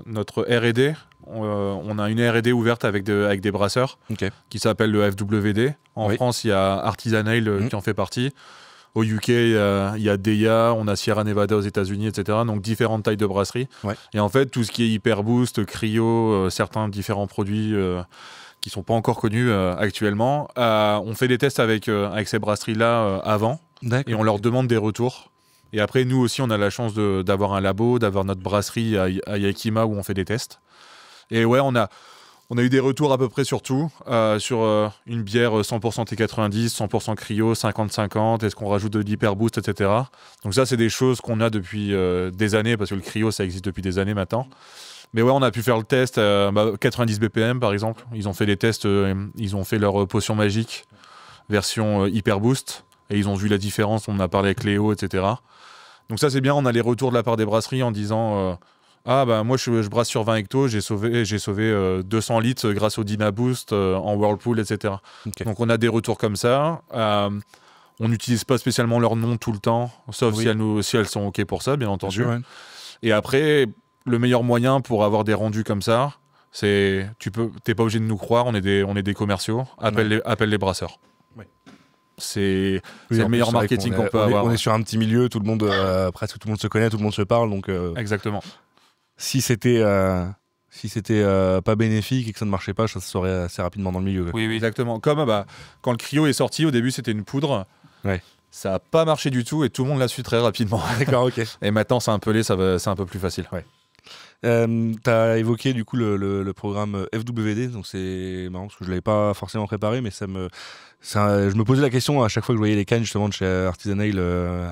notre R&D. On a une R&D ouverte avec des brasseurs qui s'appelle le FWD. En France, il y a Artisan Ale qui en fait partie. Au UK, il y a Deya, on a Sierra Nevada aux États-Unis, etc. Donc différentes tailles de brasseries. Et en fait, tout ce qui est Hyperboost, cryo, certains différents produits qui sont pas encore connus actuellement, on fait des tests avec ces brasseries-là avant. Et on leur demande des retours. Et après, nous aussi, on a la chance d'avoir un labo, d'avoir notre brasserie à Yakima où on fait des tests. Et ouais, on a eu des retours à peu près sur tout, sur une bière 100% T90, 100% cryo, 50-50, est-ce qu'on rajoute de l'hyperboost, etc. Donc ça, c'est des choses qu'on a depuis des années, parce que le cryo, ça existe depuis des années maintenant. Mais ouais, on a pu faire le test, 90 BPM par exemple. Ils ont fait des tests, ils ont fait leur potion magique version hyperboost, et ils ont vu la différence, on en a parlé avec Léo, etc. Donc ça, c'est bien, on a les retours de la part des brasseries en disant... moi je brasse sur 20 hectos, j'ai sauvé 200 litres grâce au Dynaboost en Whirlpool, etc. Donc on a des retours comme ça. On n'utilise pas spécialement leur nom tout le temps, sauf si elles sont OK pour ça, bien entendu. Bien sûr, Et après, le meilleur moyen pour avoir des rendus comme ça, c'est t'es pas obligé de nous croire, on est des commerciaux, appelle les brasseurs. C'est le meilleur marketing qu'on peut avoir. On est sur un petit milieu, tout le monde, presque tout le monde se connaît, tout le monde se parle. Donc, exactement. Si c'était pas bénéfique et que ça ne marchait pas, ça se saurait assez rapidement dans le milieu. Oui, exactement. Comme quand le cryo est sorti, au début c'était une poudre. Ça n'a pas marché du tout et tout le monde l'a su très rapidement. D'accord, ok. Et maintenant c'est un peu c'est un peu plus facile. Tu as évoqué du coup le programme FWD, donc c'est marrant parce que je ne l'avais pas forcément préparé, mais je me posais la question à chaque fois que je voyais les cannes justement de chez Artisan Ale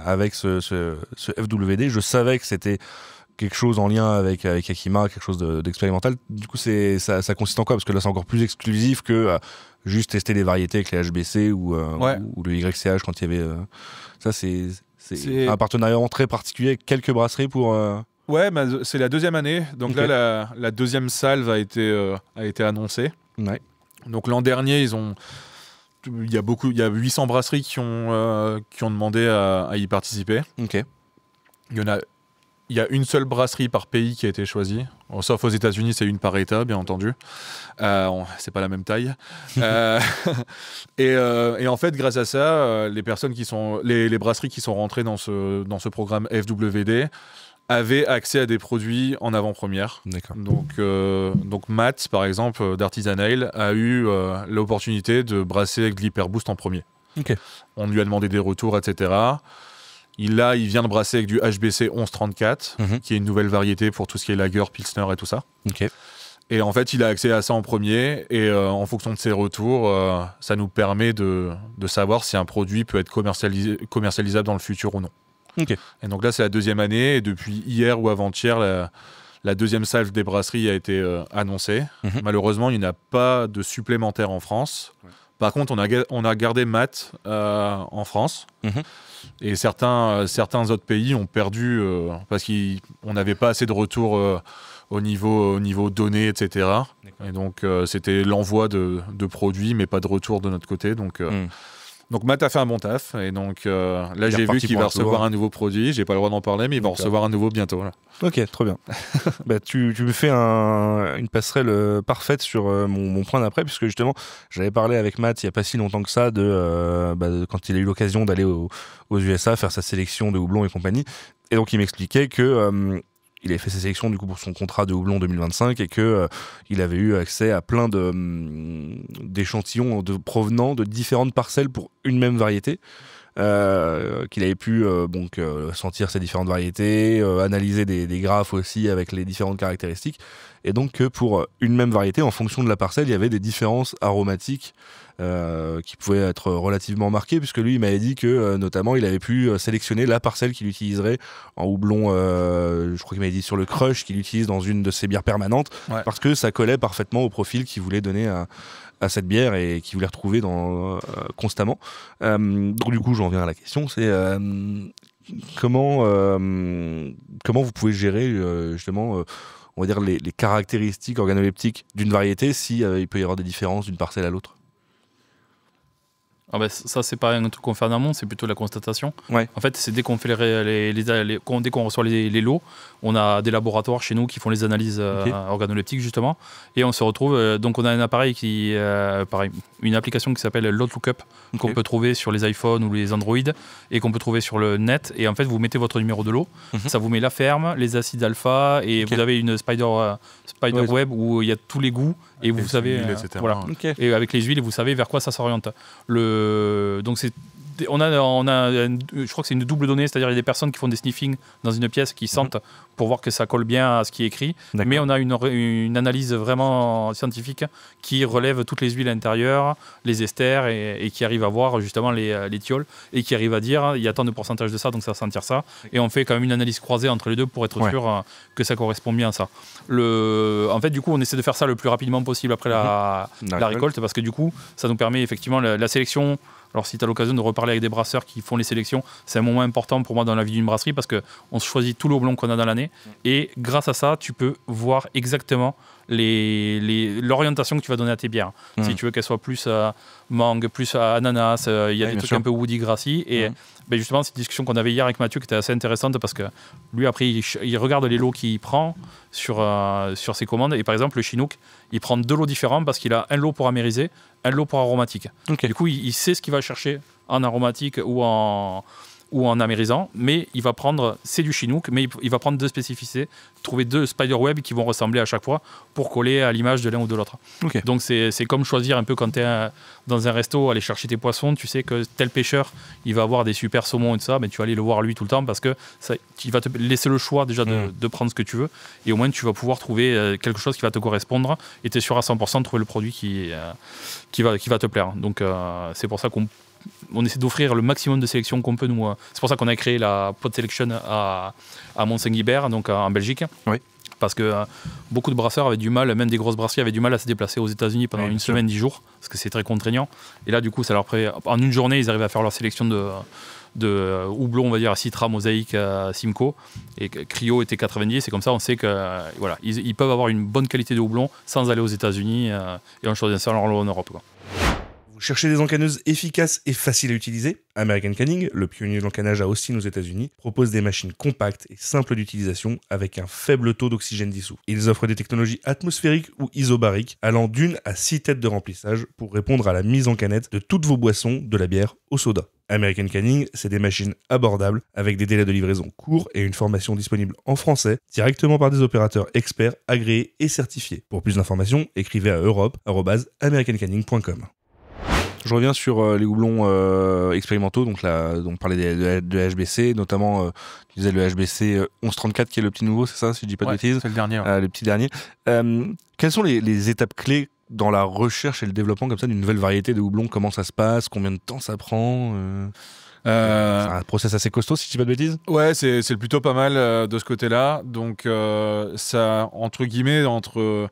avec ce FWD. Je savais que c'était quelque chose en lien avec Yakima, quelque chose d'expérimental. Du coup, ça consiste en quoi? Parce que là, c'est encore plus exclusif que juste tester des variétés avec les HBC ou le YCH quand il y avait... Ça, c'est un partenariat très particulier avec quelques brasseries pour... Ouais, c'est la deuxième année. Donc là, la deuxième salve a été annoncée. Donc l'an dernier, il y a 800 brasseries qui ont demandé à y participer. Il y a une seule brasserie par pays qui a été choisie. Sauf aux États-Unis, c'est une par État, bien entendu. C'est pas la même taille. Et en fait, grâce à ça, les brasseries qui sont rentrées dans ce programme FWD avaient accès à des produits en avant-première. Donc Matt, par exemple, d'Artisan Ale, a eu l'opportunité de brasser avec de l'Hyperboost en premier. On lui a demandé des retours, etc. Il vient de brasser avec du HBC 1134, qui est une nouvelle variété pour tout ce qui est lager, pilsner et tout ça. Et en fait, il a accès à ça en premier. Et en fonction de ses retours, ça nous permet de savoir si un produit peut être commercialisable dans le futur ou non. Et donc là, c'est la deuxième année. Et depuis hier ou avant-hier, la deuxième salve des brasseries a été annoncée. Malheureusement, il n'y en a pas de supplémentaire en France. Par contre, on a gardé Matt en France. Et certains autres pays ont perdu parce qu'on n'avait pas assez de retours au niveau données, etc. Et donc, c'était l'envoi de produits, mais pas de retour de notre côté. Donc, Donc Matt a fait un bon taf et donc là j'ai vu reparti qu'il pour va un tour. recevoir un nouveau produit. J'ai pas le droit d'en parler, mais il va en recevoir un nouveau bientôt. Là. Ok, trop bien. Tu me fais une passerelle parfaite sur mon point d'après, puisque justement, j'avais parlé avec Matt il n'y a pas si longtemps que ça de quand il a eu l'occasion d'aller aux USA faire sa sélection de houblon et compagnie. Et donc, il m'expliquait que il avait fait sa sélection du coup pour son contrat de houblon 2025 et que il avait eu accès à plein d'échantillons provenant de différentes parcelles pour une même variété. Qu'il avait pu sentir ces différentes variétés, analyser des graphes aussi avec les différentes caractéristiques, et donc que pour une même variété, en fonction de la parcelle, il y avait des différences aromatiques qui pouvaient être relativement marquées, puisque lui il m'avait dit que notamment il avait pu sélectionner la parcelle qu'il utiliserait en houblon, je crois qu'il m'avait dit sur le crush qu'il utilise dans une de ses bières permanentes, parce que ça collait parfaitement au profil qu'il voulait donner à cette bière et qu'il voulait retrouver constamment. Donc du coup j'en viens à la question, c'est comment vous pouvez gérer justement on va dire les caractéristiques organoleptiques d'une variété si il peut y avoir des différences d'une parcelle à l'autre. Ah bah ça, c'est pas un truc qu'on fait en amont, c'est plutôt la constatation. Ouais. En fait, c'est dès qu'on fait dès qu'on reçoit les lots, on a des laboratoires chez nous qui font les analyses organoleptiques justement, et on se retrouve. Donc, on a un appareil une application qui s'appelle Lot Lookup qu'on peut trouver sur les iPhones ou les Android et qu'on peut trouver sur le net. Et en fait, vous mettez votre numéro de lot, ça vous met la ferme, les acides alpha, et vous avez une spider web où il y a tous les goûts et vous savez voilà. Et avec les huiles, vous savez vers quoi ça s'oriente. Donc on a je crois que c'est une double donnée, c'est-à-dire il y a des personnes qui font des sniffings dans une pièce qui sentent pour voir que ça colle bien à ce qui est écrit, mais on a une analyse vraiment scientifique qui relève toutes les huiles intérieures, les esters et qui arrive à voir justement les thiols et qui arrive à dire il y a tant de pourcentage de ça donc ça va sentir ça, et on fait quand même une analyse croisée entre les deux pour être sûr que ça correspond bien à ça. En fait du coup on essaie de faire ça le plus rapidement possible après la récolte, parce que du coup ça nous permet effectivement la sélection. Alors si tu as l'occasion de reparler avec des brasseurs qui font les sélections, c'est un moment important pour moi dans la vie d'une brasserie, parce qu'on choisit tout le houblon qu'on a dans l'année et grâce à ça tu peux voir exactement l'orientation que tu vas donner à tes bières. Si tu veux qu'elles soient plus mangue, plus ananas, il y a des trucs un peu woody grassy, et justement c'est une discussion qu'on avait hier avec Mathieu qui était assez intéressante, parce que lui après il regarde les lots qu'il prend sur ses commandes, et par exemple le Chinook il prend 2 lots différents parce qu'il a un lot pour amériser, un lot pour aromatique. Du coup il sait ce qu'il va chercher en aromatique ou en amérisant, mais il va prendre, c'est du Chinook, mais il va prendre 2 spécificités, trouver 2 spiderweb qui vont ressembler à chaque fois pour coller à l'image de l'un ou de l'autre. Donc c'est comme choisir un peu quand tu es dans un resto, aller chercher tes poissons, tu sais que tel pêcheur il va avoir des super saumons et tout ça, mais tu vas aller le voir lui tout le temps, parce que il va te laisser le choix déjà de prendre ce que tu veux, et au moins tu vas pouvoir trouver quelque chose qui va te correspondre, et tu es sûr à 100% de trouver le produit qui va te plaire. Donc c'est pour ça qu'on essaie d'offrir le maximum de sélection qu'on peut nous. C'est pour ça qu'on a créé la Pod Selection à Mont-Saint-Guibert, donc en Belgique. Oui. Parce que beaucoup de brasseurs avaient du mal, même des grosses brasseries avaient du mal à se déplacer aux États-Unis pendant une semaine, 10 jours, parce que c'est très contraignant. Et là, du coup, ça leur en une journée, ils arrivent à faire leur sélection de houblon, on va dire, à Citra, Mosaïque, Simcoe, et Cryo était 90. C'est comme ça, on sait que voilà, ils peuvent avoir une bonne qualité de houblon sans aller aux États-Unis et en choisissant leur lot en Europe, quoi. Vous cherchez des encanneuses efficaces et faciles à utiliser? American Canning, le pionnier de l'encannage à Austin aux États-Unis, propose des machines compactes et simples d'utilisation avec un faible taux d'oxygène dissous. Ils offrent des technologies atmosphériques ou isobariques allant d'1 à 6 têtes de remplissage pour répondre à la mise en canette de toutes vos boissons, de la bière au soda. American Canning, c'est des machines abordables avec des délais de livraison courts et une formation disponible en français directement par des opérateurs experts agréés et certifiés. Pour plus d'informations, écrivez à europe@americancanning.com. Je reviens sur les houblons expérimentaux, donc on parlait de HBC, notamment tu disais le HBC 1134 qui est le petit nouveau, c'est ça, si je dis pas de bêtises? C'est le dernier. Le petit dernier. Quelles sont les étapes clés dans la recherche et le développement comme ça d'une nouvelle variété de houblon? Comment ça se passe? Combien de temps ça prend? C'est un process assez costaud, si je dis pas de bêtises? Ouais, c'est plutôt pas mal de ce côté-là. Donc ça, entre guillemets, entre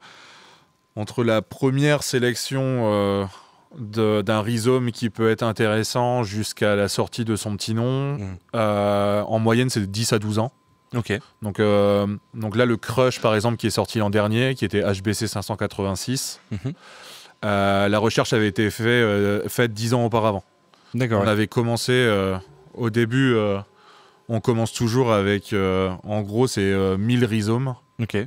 la première sélection d'un rhizome qui peut être intéressant jusqu'à la sortie de son petit nom, en moyenne c'est de 10 à 12 ans. Ok. Donc là le Crush par exemple qui est sorti l'an dernier, qui était HBC 586, la recherche avait été faite 10 ans auparavant. D'accord. On avait commencé au début, on commence toujours avec, en gros, c'est 1000 rhizomes. Ok.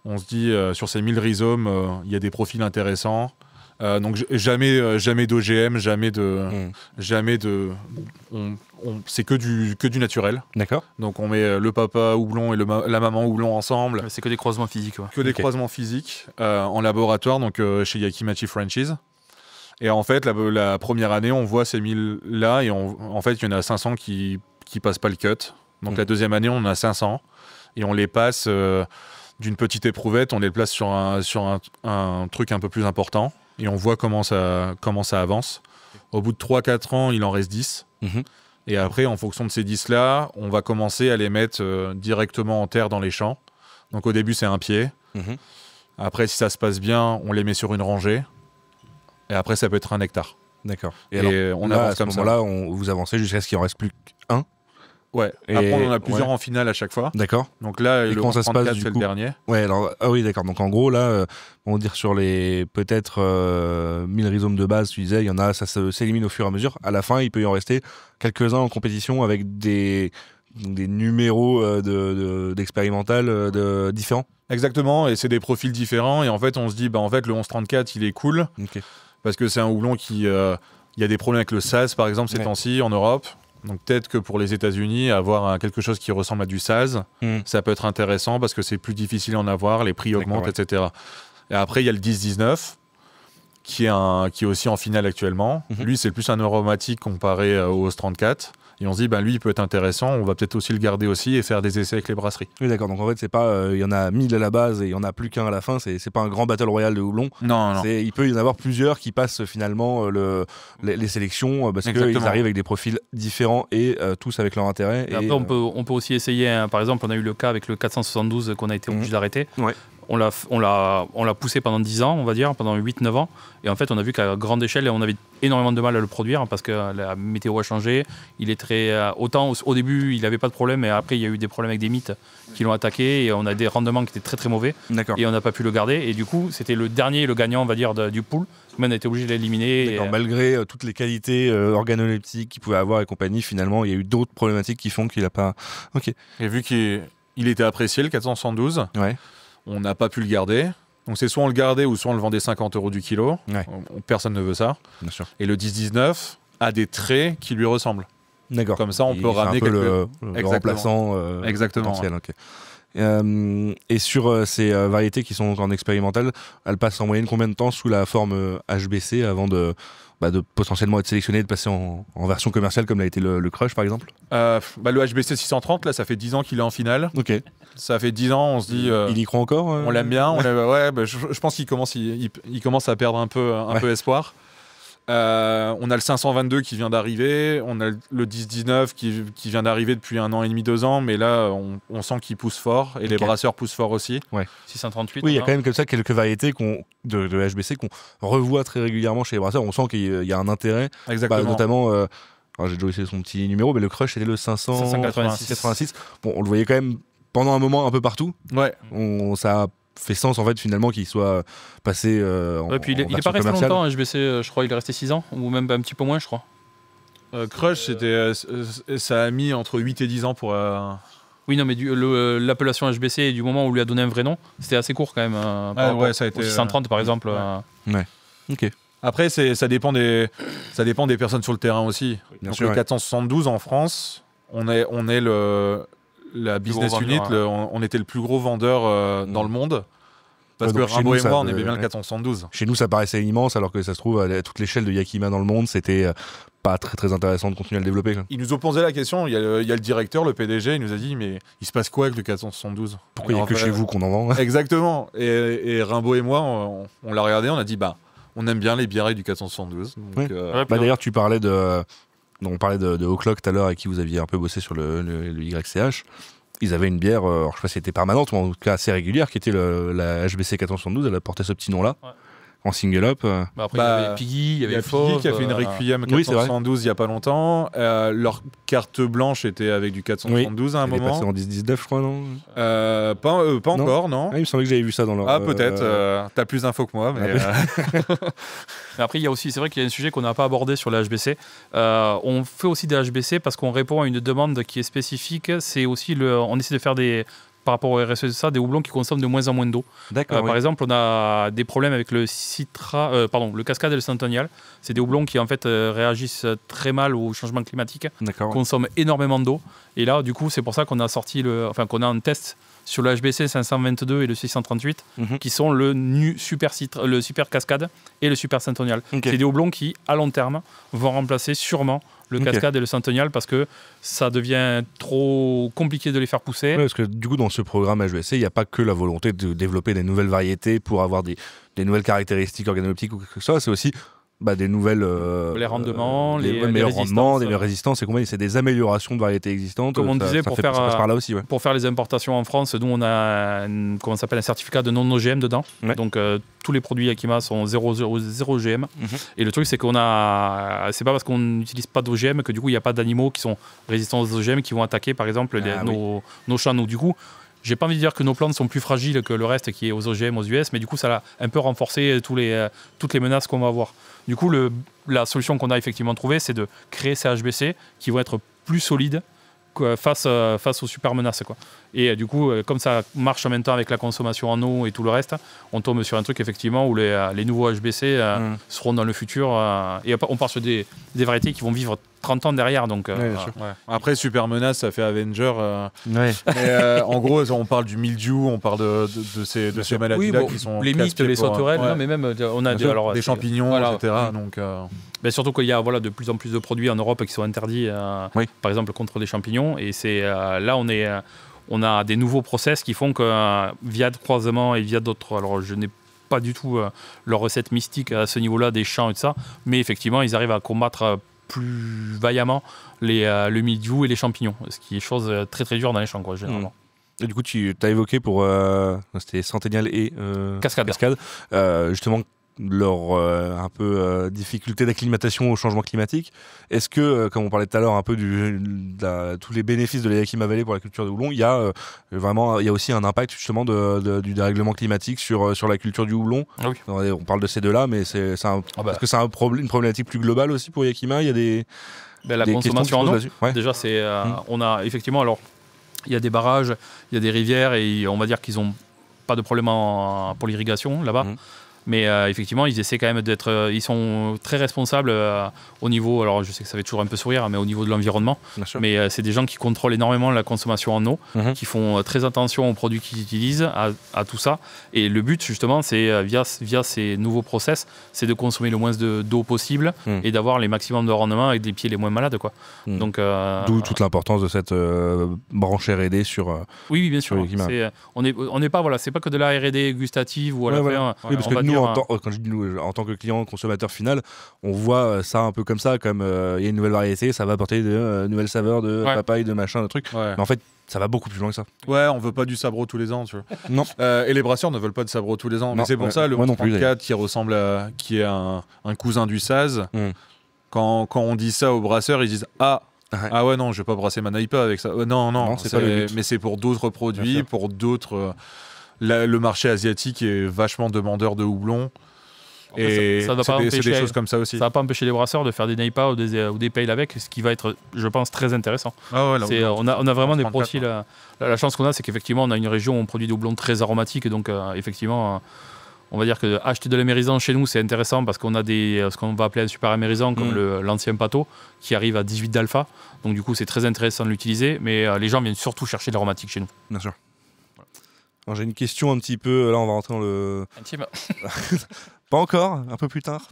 On se dit, sur ces 1000 rhizomes, il y a des profils intéressants. Donc jamais d'OGM, c'est que du naturel. D'accord. Donc on met le papa houblon et la maman houblon ensemble. C'est que des croisements physiques. Ouais. Que des croisements physiques en laboratoire, donc chez Yakimachi Franchise. Et en fait, la première année, on voit ces 1000 là, et en fait, il y en a 500 qui passent pas le cut. Donc la deuxième année, on en a 500 et on les passe d'une petite éprouvette, on les place sur un truc un peu plus important et on voit comment ça avance. Au bout de 3-4 ans, il en reste 10. Et après, en fonction de ces 10 là, on va commencer à les mettre directement en terre dans les champs. Donc au début, c'est un pied. Après, si ça se passe bien, on les met sur une rangée. Et après, ça peut être un hectare. D'accord. Et alors, on là, avance à ce comme ça. moment-là, vous avancez jusqu'à ce qu'il en reste plus qu'un. Ouais. Et après, on en a plusieurs en finale à chaque fois. D'accord. Donc là, Et le comment ça se 34, passe, du c'est le coup dernier. Ouais, alors, ah oui, d'accord. Donc en gros, là, on va dire sur les peut-être 1000 rhizomes de base, tu disais, il y en a, ça s'élimine au fur et à mesure. À la fin, il peut y en rester quelques-uns en compétition avec des numéros d'expérimental différents. Exactement, et c'est des profils différents. Et en fait, on se dit, bah, en fait, le 1134, il est cool. Ok. Parce que c'est un houblon qui... il y a des problèmes avec le saz, par exemple, ces temps-ci, en Europe. Donc peut-être que pour les États-Unis, avoir quelque chose qui ressemble à du saz, ça peut être intéressant parce que c'est plus difficile à en avoir, les prix augmentent, etc. Et après, il y a le 10-19, qui est aussi en finale actuellement. Lui, c'est plus un aromatique comparé au 34. Et on se dit, ben, lui, il peut être intéressant, on va peut-être aussi le garder aussi et faire des essais avec les brasseries. Oui, d'accord. Donc en fait, c'est pas, il y en a 1000 à la base et il y en a plus qu'un à la fin. C'est pas un grand battle royal de houblon. Non. Il peut y en avoir plusieurs qui passent finalement les sélections parce qu'ils arrivent avec des profils différents et tous avec leur intérêt. Et après, on peut aussi essayer. Hein, par exemple, on a eu le cas avec le 472 qu'on a été obligé d'arrêter. Ouais. On l'a poussé pendant 10 ans, on va dire, pendant 8-9 ans. Et en fait, on a vu qu'à grande échelle, on avait énormément de mal à le produire parce que la météo a changé. Il est autant au début, il n'avait pas de problème, mais après, il y a eu des problèmes avec des mythes qui l'ont attaqué. Et on a des rendements qui étaient très très mauvais. D'accord. Et on n'a pas pu le garder. Et du coup, c'était le gagnant, on va dire, du pool. Mais on a été obligé de l'éliminer. Malgré toutes les qualités organoleptiques qu'il pouvait avoir et compagnie, finalement, il y a eu d'autres problématiques qui font qu'il n'a pas. Ok. Et vu qu'il était apprécié, le 472, on n'a pas pu le garder. Donc c'est soit on le gardait ou soit on le vendait 50 € du kilo. Personne ne veut ça. Bien sûr. Et le 10-19 a des traits qui lui ressemblent. D'accord. Comme ça, on peut ramener le remplaçant potentiel. Okay. Et sur ces variétés qui sont en expérimental, elles passent en moyenne combien de temps sous la forme HBC avant de potentiellement être sélectionné et de passer en version commerciale comme l'a été le Crush par exemple? Le HBC 630, là, ça fait 10 ans qu'il est en finale. Ok. Ça fait 10 ans, on se dit... il y croit encore On l'aime bien. Je pense qu'il commence à perdre un peu espoir. On a le 522 qui vient d'arriver, on a le 10-19 qui vient d'arriver depuis 1 an et demi, 2 ans, mais là on sent qu'il pousse fort et les brasseurs poussent fort aussi. 638. Oui, il y a quand même comme ça quelques variétés de HBC qu'on revoit très régulièrement chez les brasseurs. On sent qu'il y a un intérêt. Exactement. Notamment, j'ai déjà essayé son petit numéro, mais le Crush c'était le 586. Bon, on le voyait quand même pendant un moment un peu partout. Ouais. Ça a fait sens en fait finalement qu'il soit passé puis il est pas resté longtemps HBC, je crois il est resté 6 ans ou même un petit peu moins je crois. Crush ça a mis entre 8 et 10 ans pour oui non mais l'appellation HBC du moment où on lui a donné un vrai nom c'était assez court quand même ça a été 630 par exemple. Ok. Après ça dépend des personnes sur le terrain aussi. Donc le 472 en France on est la business unit, on était le plus gros vendeur dans le monde. Parce que Rimbaud et moi, on aimait bien le 472. Chez nous, ça paraissait immense, alors que ça se trouve, à toute l'échelle de Yakima dans le monde, c'était pas très très intéressant de continuer à le développer. Ils nous ont posé la question, il y a le directeur, le PDG, il nous a dit, mais il se passe quoi avec le 472 ? Pourquoi il n'y a que chez vous qu'on en vend ? Exactement. Et Rimbaud et moi, on l'a regardé, on a dit, on aime bien les bières du 472. Donc, d'ailleurs, tu parlais on parlait de O'Clock tout à l'heure avec qui vous aviez un peu bossé sur le YCH. Ils avaient une bière, je sais pas si elle était permanente, mais en tout cas assez régulière, qui était la HBC 472. Elle portait ce petit nom-là, en single up. Après, il y avait Piggy, il y avait Fauve, qui a fait une Requiem 472 il n'y a pas longtemps. Leur carte blanche était avec du 472 à un moment. C'est en 10-19, je crois, non Pas encore, non. Il me semblait que j'avais vu ça dans leur... Ah, peut-être. T'as plus d'infos que moi. Mais Mais après, il y a aussi, c'est vrai qu'il y a un sujet qu'on n'a pas abordé sur les HBC. On fait aussi des HBC parce qu'on répond à une demande qui est spécifique. C'est aussi on essaie de faire par rapport au RSE de ça, des houblons qui consomment de moins en moins d'eau. Par exemple, on a des problèmes avec le le Cascade et le Centennial. C'est des houblons qui en fait réagissent très mal au changement climatique, consomment énormément d'eau. Et là, du coup, c'est pour ça qu'on a qu'on a un test sur le HBC 522 et le 638, qui sont le Super Cascade et le Super Centennial. C'est des houblons qui, à long terme, vont remplacer sûrement le Cascade et le Centennial parce que ça devient trop compliqué de les faire pousser. Parce que du coup, dans ce programme HBC, il n'y a pas que la volonté de développer des nouvelles variétés pour avoir des nouvelles caractéristiques organoleptiques ou quelque chose. C'est aussi des nouvelles... les rendements, les meilleurs rendements, des meilleures résistances et compagnie. C'est des améliorations de variétés existantes. Comme on disait, ça passe par là aussi, pour faire les importations en France, nous, on a un certificat de non-OGM dedans. Donc, tous les produits Yakima sont 0 OGM. Et le truc, c'est c'est pas parce qu'on n'utilise pas d'OGM que du coup, il n'y a pas d'animaux qui sont résistants aux OGM qui vont attaquer, par exemple, nos champs. Donc, du coup, j'ai pas envie de dire que nos plantes sont plus fragiles que le reste qui est aux OGM, aux US, mais du coup, ça a un peu renforcé toutes les menaces qu'on va avoir. Du coup, la solution qu'on a effectivement trouvée, c'est de créer ces HBC qui vont être plus solides face aux super menaces. Et du coup, comme ça marche en même temps avec la consommation en eau et tout le reste, on tombe sur un truc effectivement où les nouveaux HBC seront dans le futur. Et on part sur des variétés qui vont vivre 30 ans derrière. Donc, Après, super menace, ça fait Avenger. Mais, en gros, on parle du mildiou, on parle de ces maladies-là qui sont les mythes, les sauterelles, mais même on a des champignons, etc. Donc, surtout qu'il y a de plus en plus de produits en Europe qui sont interdits, par exemple contre les champignons. Et c'est là on a des nouveaux process qui font que via de croisement et via d'autres. Alors je n'ai pas du tout leur recette mystique à ce niveau-là des champs et tout ça, mais effectivement ils arrivent à combattre plus vaillamment le mildiou et les champignons, ce qui est chose très très dure dans les champs, généralement. Et du coup, tu as évoqué c'était Centennial et Cascade. Justement leur un peu difficulté d'acclimatation au changement climatique. Est-ce que, comme on parlait tout à l'heure un peu tous les bénéfices de la Yakima Valley pour la culture de houblon, il y a aussi un impact justement du dérèglement climatique sur la culture du houblon? Oui. On parle de ces deux-là, mais est-ce que c'est une problématique plus globale aussi pour Yakima? Il y a des consommation en eau. Déjà, on a effectivement, alors il y a des barrages, il y a des rivières et on va dire qu'ils n'ont pas de problème pour l'irrigation là-bas. Mais effectivement, ils essaient quand même ils sont très responsables au niveau, alors je sais que ça fait toujours un peu sourire, mais au niveau de l'environnement. Mais c'est des gens qui contrôlent énormément la consommation en eau, qui font très attention aux produits qu'ils utilisent, à tout ça. Et le but, justement, c'est via ces nouveaux process, c'est de consommer le moins d'eau possible et d'avoir les maximums de rendement avec des pieds les moins malades, Donc, d'où toute l'importance de cette branche R&D sur. Oui, bien sûr. On n'est pas, c'est pas que de la R&D gustative ou à la fin. Oui, parce que nous, quand je dis nous, en tant que client, consommateur final, on voit ça un peu comme ça, comme il y a une nouvelle variété, ça va apporter de nouvelles saveurs de papaye, de machin, de trucs. Mais en fait, ça va beaucoup plus loin que ça. Ouais, on veut pas du sabro tous les ans, tu vois. Non. Et les brasseurs ne veulent pas de sabro tous les ans. Mais c'est pour ça le 34 qui est un cousin du Saz. Quand on dit ça aux brasseurs, ils disent ah ouais, non, je vais pas brasser ma Naipa avec ça. Non, c'est pas le but. Mais c'est pour d'autres produits, pour d'autres. Le marché asiatique est vachement demandeur de houblon. Et c'est des choses comme ça aussi. Ça va pas empêcher les brasseurs de faire des Naipa ou des pales avec, ce qui va être, je pense, très intéressant. On a vraiment des profils. La chance qu'on a, c'est qu'effectivement, on a une région où on produit des houblons très aromatiques. Et donc, effectivement, on va dire que acheter de l'amérisant chez nous, c'est intéressant parce qu'on a ce qu'on va appeler un super amérisant, comme l'ancien Pato, qui arrive à 18 d'alpha. Donc, du coup, c'est très intéressant de l'utiliser. Mais les gens viennent surtout chercher de l'aromatique chez nous. Bien sûr. Alors, j'ai une question un petit peu. Là, on va rentrer dans le. Intime. Pas encore, un peu plus tard.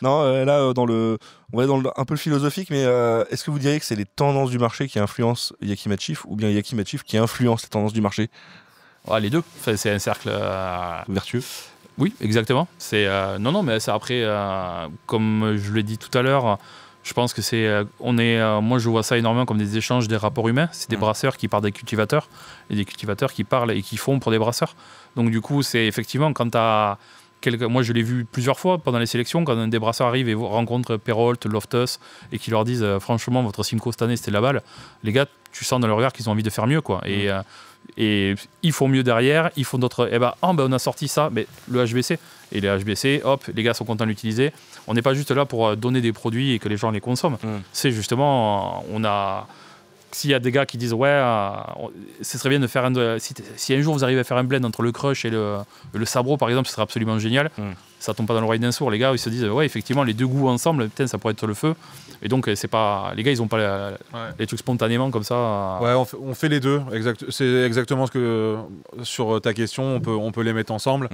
Non, là, on va dans un peu le philosophique, mais est-ce que vous diriez que c'est les tendances du marché qui influencent Yakima Chief ou bien Yakima Chief qui influence les tendances du marché? Les deux. C'est un cercle vertueux. Oui, exactement. Non, mais c'est après, comme je l'ai dit tout à l'heure. Je pense que moi je vois ça énormément comme des échanges, des rapports humains. C'est des brasseurs qui parlent des cultivateurs et des cultivateurs qui parlent et qui font pour des brasseurs. Donc du coup, c'est effectivement quand tu as Moi, je l'ai vu plusieurs fois pendant les sélections, quand un des brasseurs arrive et rencontre Perrault, Loftus, et qui leur disent franchement, votre Simcoe cette année, c'était la balle. Les gars, tu sens dans leur regard qu'ils ont envie de faire mieux, quoi. Et ils font mieux derrière, ils font d'autres. On a sorti ça, mais le HBC. Et les HBC, hop, les gars sont contents de l'utiliser. On n'est pas juste là pour donner des produits et que les gens les consomment. C'est justement, s'il y a des gars qui disent ce serait bien de faire si un jour vous arrivez à faire un blend entre le crush et le sabro par exemple, ce serait absolument génial. Ça tombe pas dans l'oreille d'un sourd. Les gars ils se disent effectivement les deux goûts ensemble, putain, ça pourrait être le feu. Et donc c'est pas, les gars ils ont pas les trucs spontanément comme ça. Ouais, on fait les deux. C'est exactement ce que sur ta question, on peut les mettre ensemble.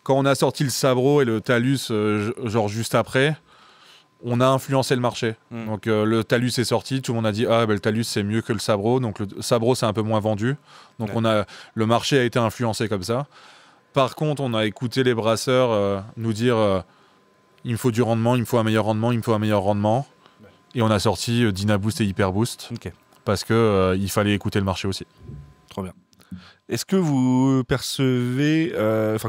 Quand on a sorti le sabro et le talus genre juste après, on a influencé le marché. Donc le talus est sorti, tout le monde a dit le talus c'est mieux que le sabro, donc le sabro c'est un peu moins vendu. Donc le marché a été influencé comme ça. Par contre, on a écouté les brasseurs nous dire il me faut du rendement, il me faut un meilleur rendement, il me faut un meilleur rendement. Et on a sorti Dynaboost et Hyperboost parce que il fallait écouter le marché aussi. Trop bien. Est-ce que vous percevez,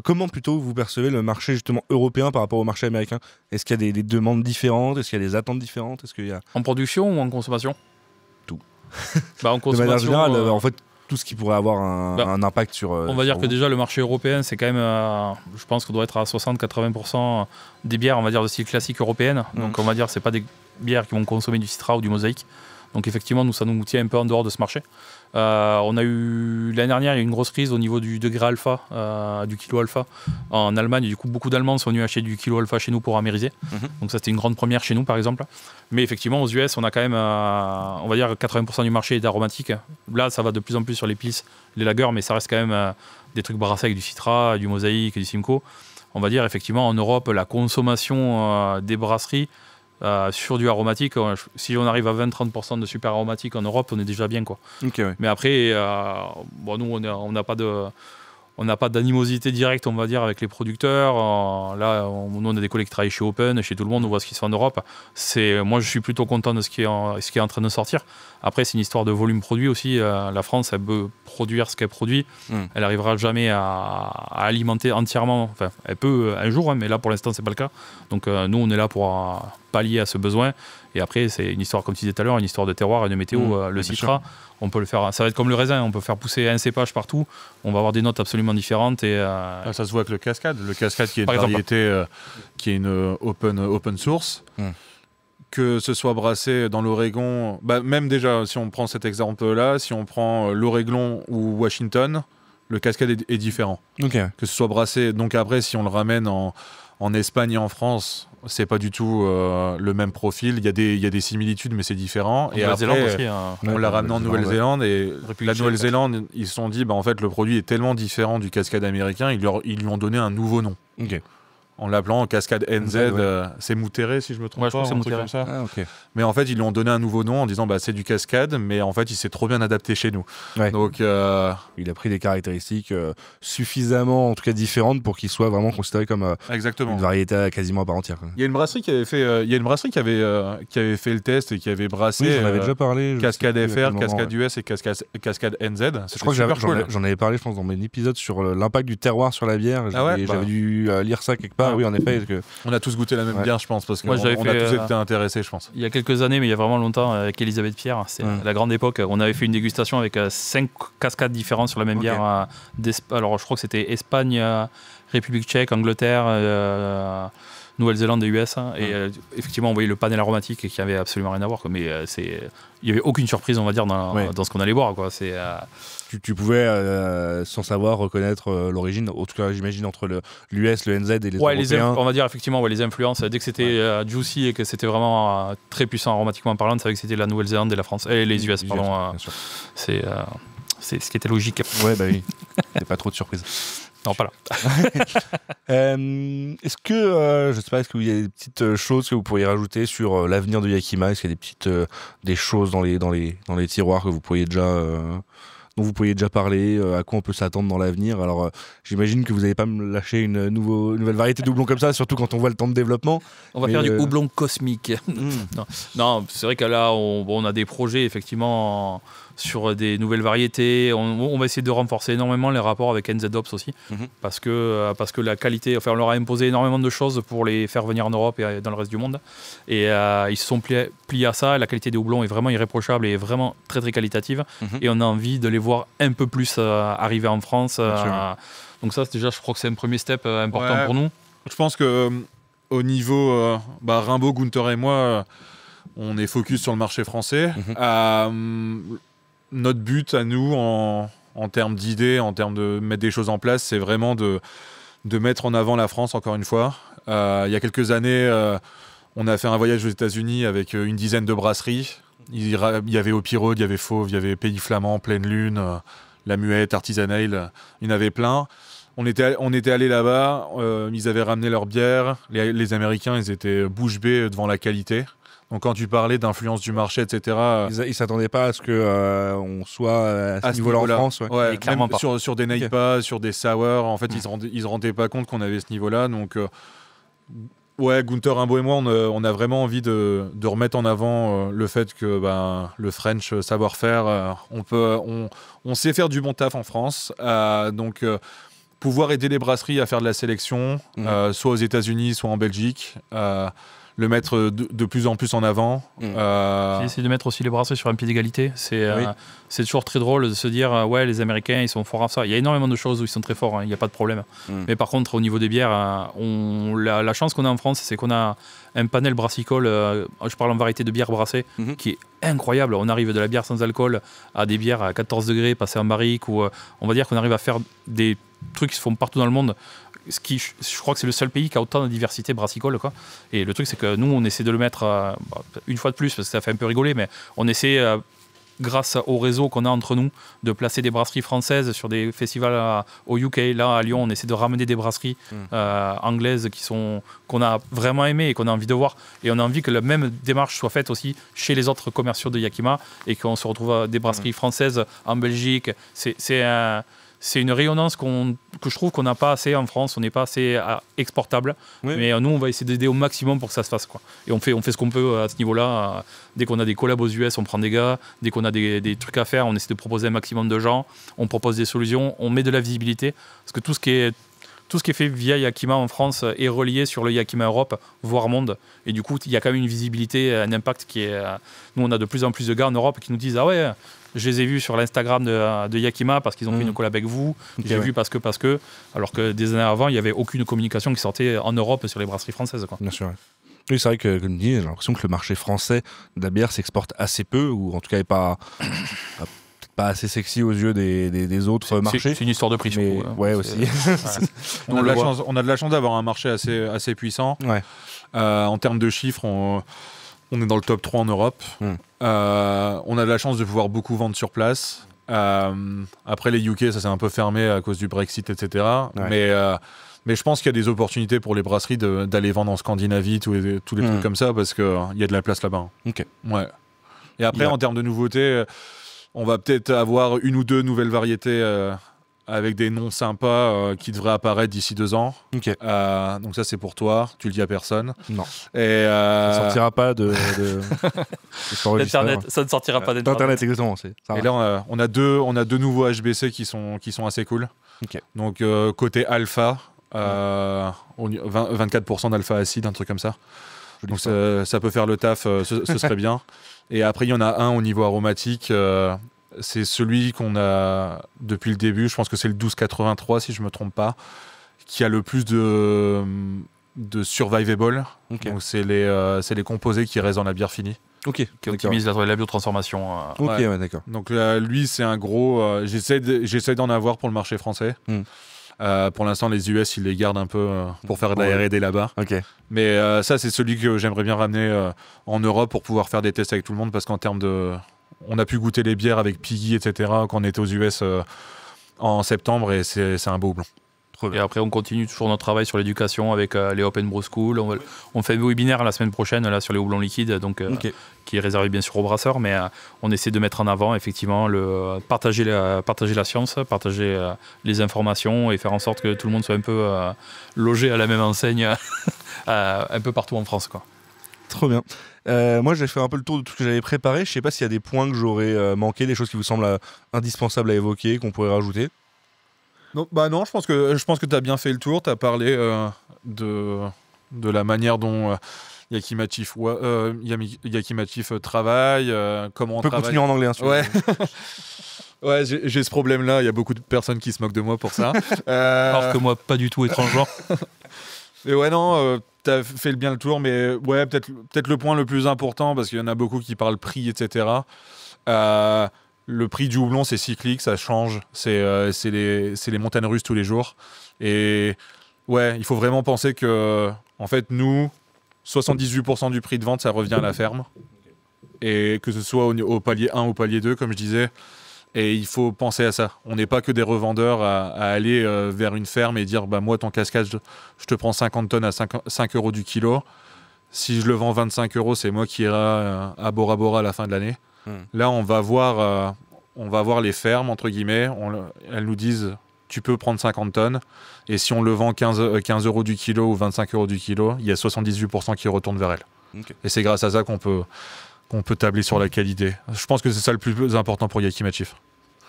comment plutôt vous percevez le marché justement européen par rapport au marché américain? Est-ce qu'il y a des demandes différentes? Est-ce qu'il y a des attentes différentes? Est-ce qu'il y a... En production ou en consommation? Tout. En consommation. De manière générale, en fait, tout ce qui pourrait avoir un impact sur. On va dire que déjà le marché européen, c'est quand même, je pense qu'on doit être à 60-80% des bières, on va dire de style classique européenne. Donc on va dire c'est pas des bières qui vont consommer du Citra ou du Mosaïque. Donc effectivement, ça nous tient un peu en dehors de ce marché. On a eu l'année dernière, il y a eu une grosse crise au niveau du degré alpha, du kilo alpha en Allemagne. Du coup, beaucoup d'Allemands sont venus acheter du kilo alpha chez nous pour amériser. Donc ça, c'était une grande première chez nous, par exemple. Mais effectivement, aux US, on a quand même, on va dire, 80% du marché est aromatique. Là, ça va de plus en plus sur les pils, les lagers, mais ça reste quand même des trucs brassés avec du Citra, du Mosaïque, du Simcoe. On va dire, effectivement, en Europe, la consommation des brasseries sur du aromatique, si on arrive à 20-30% de super aromatique en Europe, on est déjà bien, quoi. Mais après, nous on n'a pas d'animosité directe, on va dire, avec les producteurs. Là, nous on a des collègues qui travaillent chez Open, chez tout le monde, on voit ce qui se fait en Europe. Moi, je suis plutôt content de ce qui est en train de sortir. Après, c'est une histoire de volume produit aussi. La France, elle veut produire ce qu'elle produit. Elle n'arrivera jamais à alimenter entièrement. Enfin, elle peut un jour, mais là, pour l'instant, c'est pas le cas. Donc, nous, on est là pour pallier à ce besoin. Et après, c'est une histoire, comme tu disais tout à l'heure, une histoire de terroir et de météo. Le Citra, on peut le faire. Ça va être comme le raisin. On peut faire pousser un cépage partout. On va avoir des notes absolument différentes. Et ça se voit avec le Cascade. Le Cascade, qui est une variété, qui est une open source. Que ce soit brassé dans l'Oregon, même déjà, si on prend cet exemple-là, si on prend l'Oregon ou Washington, le Cascade est différent. Que ce soit brassé. Donc après, si on le ramène en Espagne et en France, c'est pas du tout le même profil. Il y a des similitudes, mais c'est différent. Et après, aussi, on l'a ramené en Nouvelle-Zélande. Et la Nouvelle-Zélande, ils se sont dit, en fait, le produit est tellement différent du Cascade américain, ils lui ont donné un nouveau nom. En l'appelant Cascade NZ, c'est Moutéré, si je me trompe pas, c'est Moutéré. comme ça. Mais en fait, ils lui ont donné un nouveau nom en disant c'est du Cascade, mais en fait, il s'est trop bien adapté chez nous. Donc, il a pris des caractéristiques suffisamment, en tout cas différentes, pour qu'il soit vraiment considéré comme une variété quasiment à part entière. Il y a une brasserie qui avait fait le test et qui avait brassé. Oui, j'en avais déjà parlé. Cascade FR, Cascade US et Cascade NZ. Je crois que j'en avais parlé, je pense, dans mes épisodes sur l'impact du terroir sur la bière. J'avais dû lire ça quelque part. Oui, en effet. On a tous goûté la même bière, je pense, parce qu'on a tous été intéressés, je pense. Il y a quelques années, mais il y a vraiment longtemps, avec Elisabeth Pierre, c'est la grande époque. On avait fait une dégustation avec 5 cascades différentes sur la même bière. Alors, je crois que c'était Espagne, République tchèque, Angleterre, Nouvelle-Zélande et US. Et effectivement, on voyait le panel aromatique qui avait absolument rien à voir. Mais il n'y avait aucune surprise, on va dire, dans ce qu'on allait boire. Tu pouvais, sans savoir, reconnaître l'origine, en tout cas, j'imagine, entre l'US, le NZ et les Européens. On va dire, effectivement, les influences. Dès que c'était juicy et que c'était vraiment très puissant aromatiquement parlant, on savait que c'était la Nouvelle-Zélande et la France. Et les US, pardon. C'est ce qui était logique. Ouais, bah oui. C'est pas trop de surprise. Non, pas là. Est-ce que, je sais pas, est-ce qu'il y a des petites choses que vous pourriez rajouter sur l'avenir de Yakima? Est-ce qu'il y a des choses dans les tiroirs que vous pourriez déjà dont vous pourriez déjà parler, à quoi on peut s'attendre dans l'avenir? Alors, j'imagine que vous n'allez pas me lâcher une nouvelle variété de houblon comme ça, surtout quand on voit le temps de développement. On va faire du houblon cosmique. Non, c'est vrai que là, on a des projets, effectivement, sur des nouvelles variétés. On va essayer de renforcer énormément les rapports avec NZOps aussi, parce que la qualité, enfin on leur a imposé énormément de choses pour les faire venir en Europe et dans le reste du monde. Et ils se sont pliés à ça. La qualité des houblons est vraiment irréprochable et vraiment très très qualitative. Et on a envie de les voir un peu plus arriver en France. Donc ça, déjà, je crois que c'est un premier step important pour nous. Je pense que au niveau Rimbaud, Gunther et moi, on est focus sur le marché français. Notre but à nous, en termes d'idées, en termes de mettre des choses en place, c'est vraiment de mettre en avant la France, encore une fois. Il y a quelques années, on a fait un voyage aux États-Unis avec une dizaine de brasseries. Il y avait Opirode, il y avait Fauve, il y avait Pays Flamand, Pleine Lune, La Muette, Artisan Ale, il y en avait plein. On était allés là-bas, ils avaient ramené leur bière. Les Américains, ils étaient bouche bée devant la qualité. Donc quand tu parlais d'influence du marché, etc. Ils ne s'attendaient pas à ce qu'on soit à ce niveau-là en France. Ouais, clairement pas. Sur des Naipa, sur des sour, en fait, ils se rendaient pas compte qu'on avait ce niveau-là. Donc, Gunther, Rimbaud et moi, on a vraiment envie de remettre en avant le fait que le French savoir-faire, on sait faire du bon taf en France. Donc, pouvoir aider les brasseries à faire de la sélection, soit aux États-Unis, soit en Belgique, le mettre de plus en plus en avant. Essayer de mettre aussi les brasseries sur un pied d'égalité. C'est toujours très drôle de se dire les Américains, ils sont forts à ça. Il y a énormément de choses où ils sont très forts, il n'y a pas de problème. Mais par contre, au niveau des bières, la chance qu'on a en France, c'est qu'on a un panel brassicole, je parle en variété de bière brassée, qui est incroyable. On arrive de la bière sans alcool à des bières à 14 degrés passées en barrique, ou on va dire qu'on arrive à faire des trucs qui se font partout dans le monde. Je crois que c'est le seul pays qui a autant de diversité brassicole, quoi. Et le truc, c'est que nous, on essaie de le mettre une fois de plus, parce que ça fait un peu rigoler, mais on essaie, grâce au réseau qu'on a entre nous, de placer des brasseries françaises sur des festivals au UK. Là, à Lyon, on essaie de ramener des brasseries anglaises qu'on a vraiment aimées et qu'on a envie de voir. Et on a envie que la même démarche soit faite aussi chez les autres commerciaux de Yakima et qu'on se retrouve des brasseries françaises en Belgique. C'est une rayonnance que je trouve qu'on n'a pas assez en France, on n'est pas assez exportable. Mais nous, on va essayer d'aider au maximum pour que ça se fasse, quoi. Et on fait ce qu'on peut à ce niveau-là. Dès qu'on a des collabs aux US, on prend des gars. Dès qu'on a des trucs à faire, on essaie de proposer un maximum de gens. On propose des solutions, on met de la visibilité. Parce que tout ce qui est fait via Yakima en France est relié sur le Yakima Europe, voire monde. Et du coup, il y a quand même une visibilité, un impact qui est... Nous, on a de plus en plus de gars en Europe qui nous disent « Ah ouais, je les ai vus sur l'Instagram de Yakima parce qu'ils ont fait une collab avec vous. J'ai vu parce que... » Alors que des années avant, il n'y avait aucune communication qui sortait en Europe sur les brasseries françaises, quoi. Bien sûr, ouais. Oui, c'est vrai que, comme dit, j'ai l'impression que le marché français de la bière s'exporte assez peu, ou en tout cas n'est pas assez sexy aux yeux des autres marchés. C'est une histoire de prix, mais ouais, aussi. On a de la chance d'avoir un marché assez puissant. En termes de chiffres, on est dans le top 3 en Europe. On a de la chance de pouvoir beaucoup vendre sur place. Après, les UK, ça s'est un peu fermé à cause du Brexit, etc. Mais je pense qu'il y a des opportunités pour les brasseries d'aller vendre en Scandinavie, tous les trucs comme ça, parce qu'il y a de la place là-bas. Ouais. Et après, en termes de nouveautés, on va peut-être avoir une ou deux nouvelles variétés avec des noms sympas qui devraient apparaître d'ici 2 ans. Donc ça, c'est pour toi. Tu le dis à personne. Non. Et ça ne sortira pas de d'Internet. Ça ne sortira pas d'Internet, exactement. Et là, on a deux nouveaux HBC qui sont assez cool. Donc côté alpha, 24% d'alpha acide, un truc comme ça. Donc ça peut faire le taf, ce serait bien. Et après, il y en a un au niveau aromatique. C'est celui qu'on a depuis le début. Je pense que c'est le 1283, si je ne me trompe pas, qui a le plus de survivable. Donc c'est les composés qui restent dans la bière finie. Qui optimise la biotransformation. D'accord. Donc lui, c'est un gros... J'essaie d'en avoir pour le marché français. Pour l'instant, les US, ils les gardent un peu pour faire de la R&D là-bas. Mais ça, c'est celui que j'aimerais bien ramener en Europe pour pouvoir faire des tests avec tout le monde, parce qu'en termes de... On a pu goûter les bières avec Piggy, etc. quand on était aux US en septembre, et c'est un beau houblon. Et après, on continue toujours notre travail sur l'éducation avec les Open Brew School. On fait un webinaire la semaine prochaine là, sur les houblons liquides, donc, qui est réservé bien sûr aux brasseurs, mais on essaie de mettre en avant effectivement partager la science, partager les informations et faire en sorte que tout le monde soit un peu logé à la même enseigne un peu partout en France, quoi. Trop bien. Moi, j'ai fait un peu le tour de tout ce que j'avais préparé. Je sais pas s'il y a des points que j'aurais manqué, des choses qui vous semblent indispensables à évoquer, qu'on pourrait rajouter. Non, je pense que tu as bien fait le tour. Tu as parlé de la manière dont Yakimatif travaille, comment on peut travaille. continuer en anglais, hein, si vous voulez. Ouais, j'ai ce problème-là. Il y a beaucoup de personnes qui se moquent de moi pour ça. Alors que moi, pas du tout étranger. Mais ouais, non, t'as fait bien le tour, mais ouais, peut-être le point le plus important, parce qu'il y en a beaucoup qui parlent prix, etc. Le prix du houblon, c'est cyclique, ça change. C'est les montagnes russes tous les jours. Et ouais, il faut vraiment penser que, en fait, nous, 78% du prix de vente, ça revient à la ferme. Et que ce soit au palier 1 ou au palier 2, comme je disais. Et il faut penser à ça. On n'est pas que des revendeurs à aller vers une ferme et dire moi, ton cascade, je te prends 50 tonnes à 5 euros du kilo. Si je le vends 25 euros, c'est moi qui irai à Bora Bora à la fin de l'année. Là, on va voir les fermes, entre guillemets. Elles nous disent tu peux prendre 50 tonnes. Et si on le vend 15 euros du kilo ou 25 euros du kilo, il y a 78% qui retournent vers elles. Okay. Et c'est grâce à ça qu'on peut tabler sur la qualité. Je pense que c'est ça le plus important pour Yakimatif.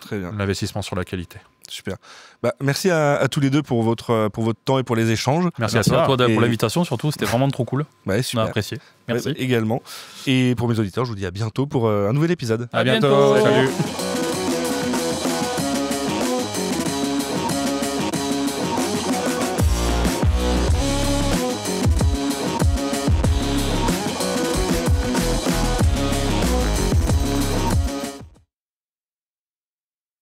Très bien. L'investissement sur la qualité. Super. Merci à tous les deux pour votre temps et pour les échanges. Merci à toi pour l'invitation, surtout. C'était vraiment trop cool. Super. On a apprécié. Merci. Également. Et pour mes auditeurs, je vous dis à bientôt pour un nouvel épisode. À bientôt. Salut.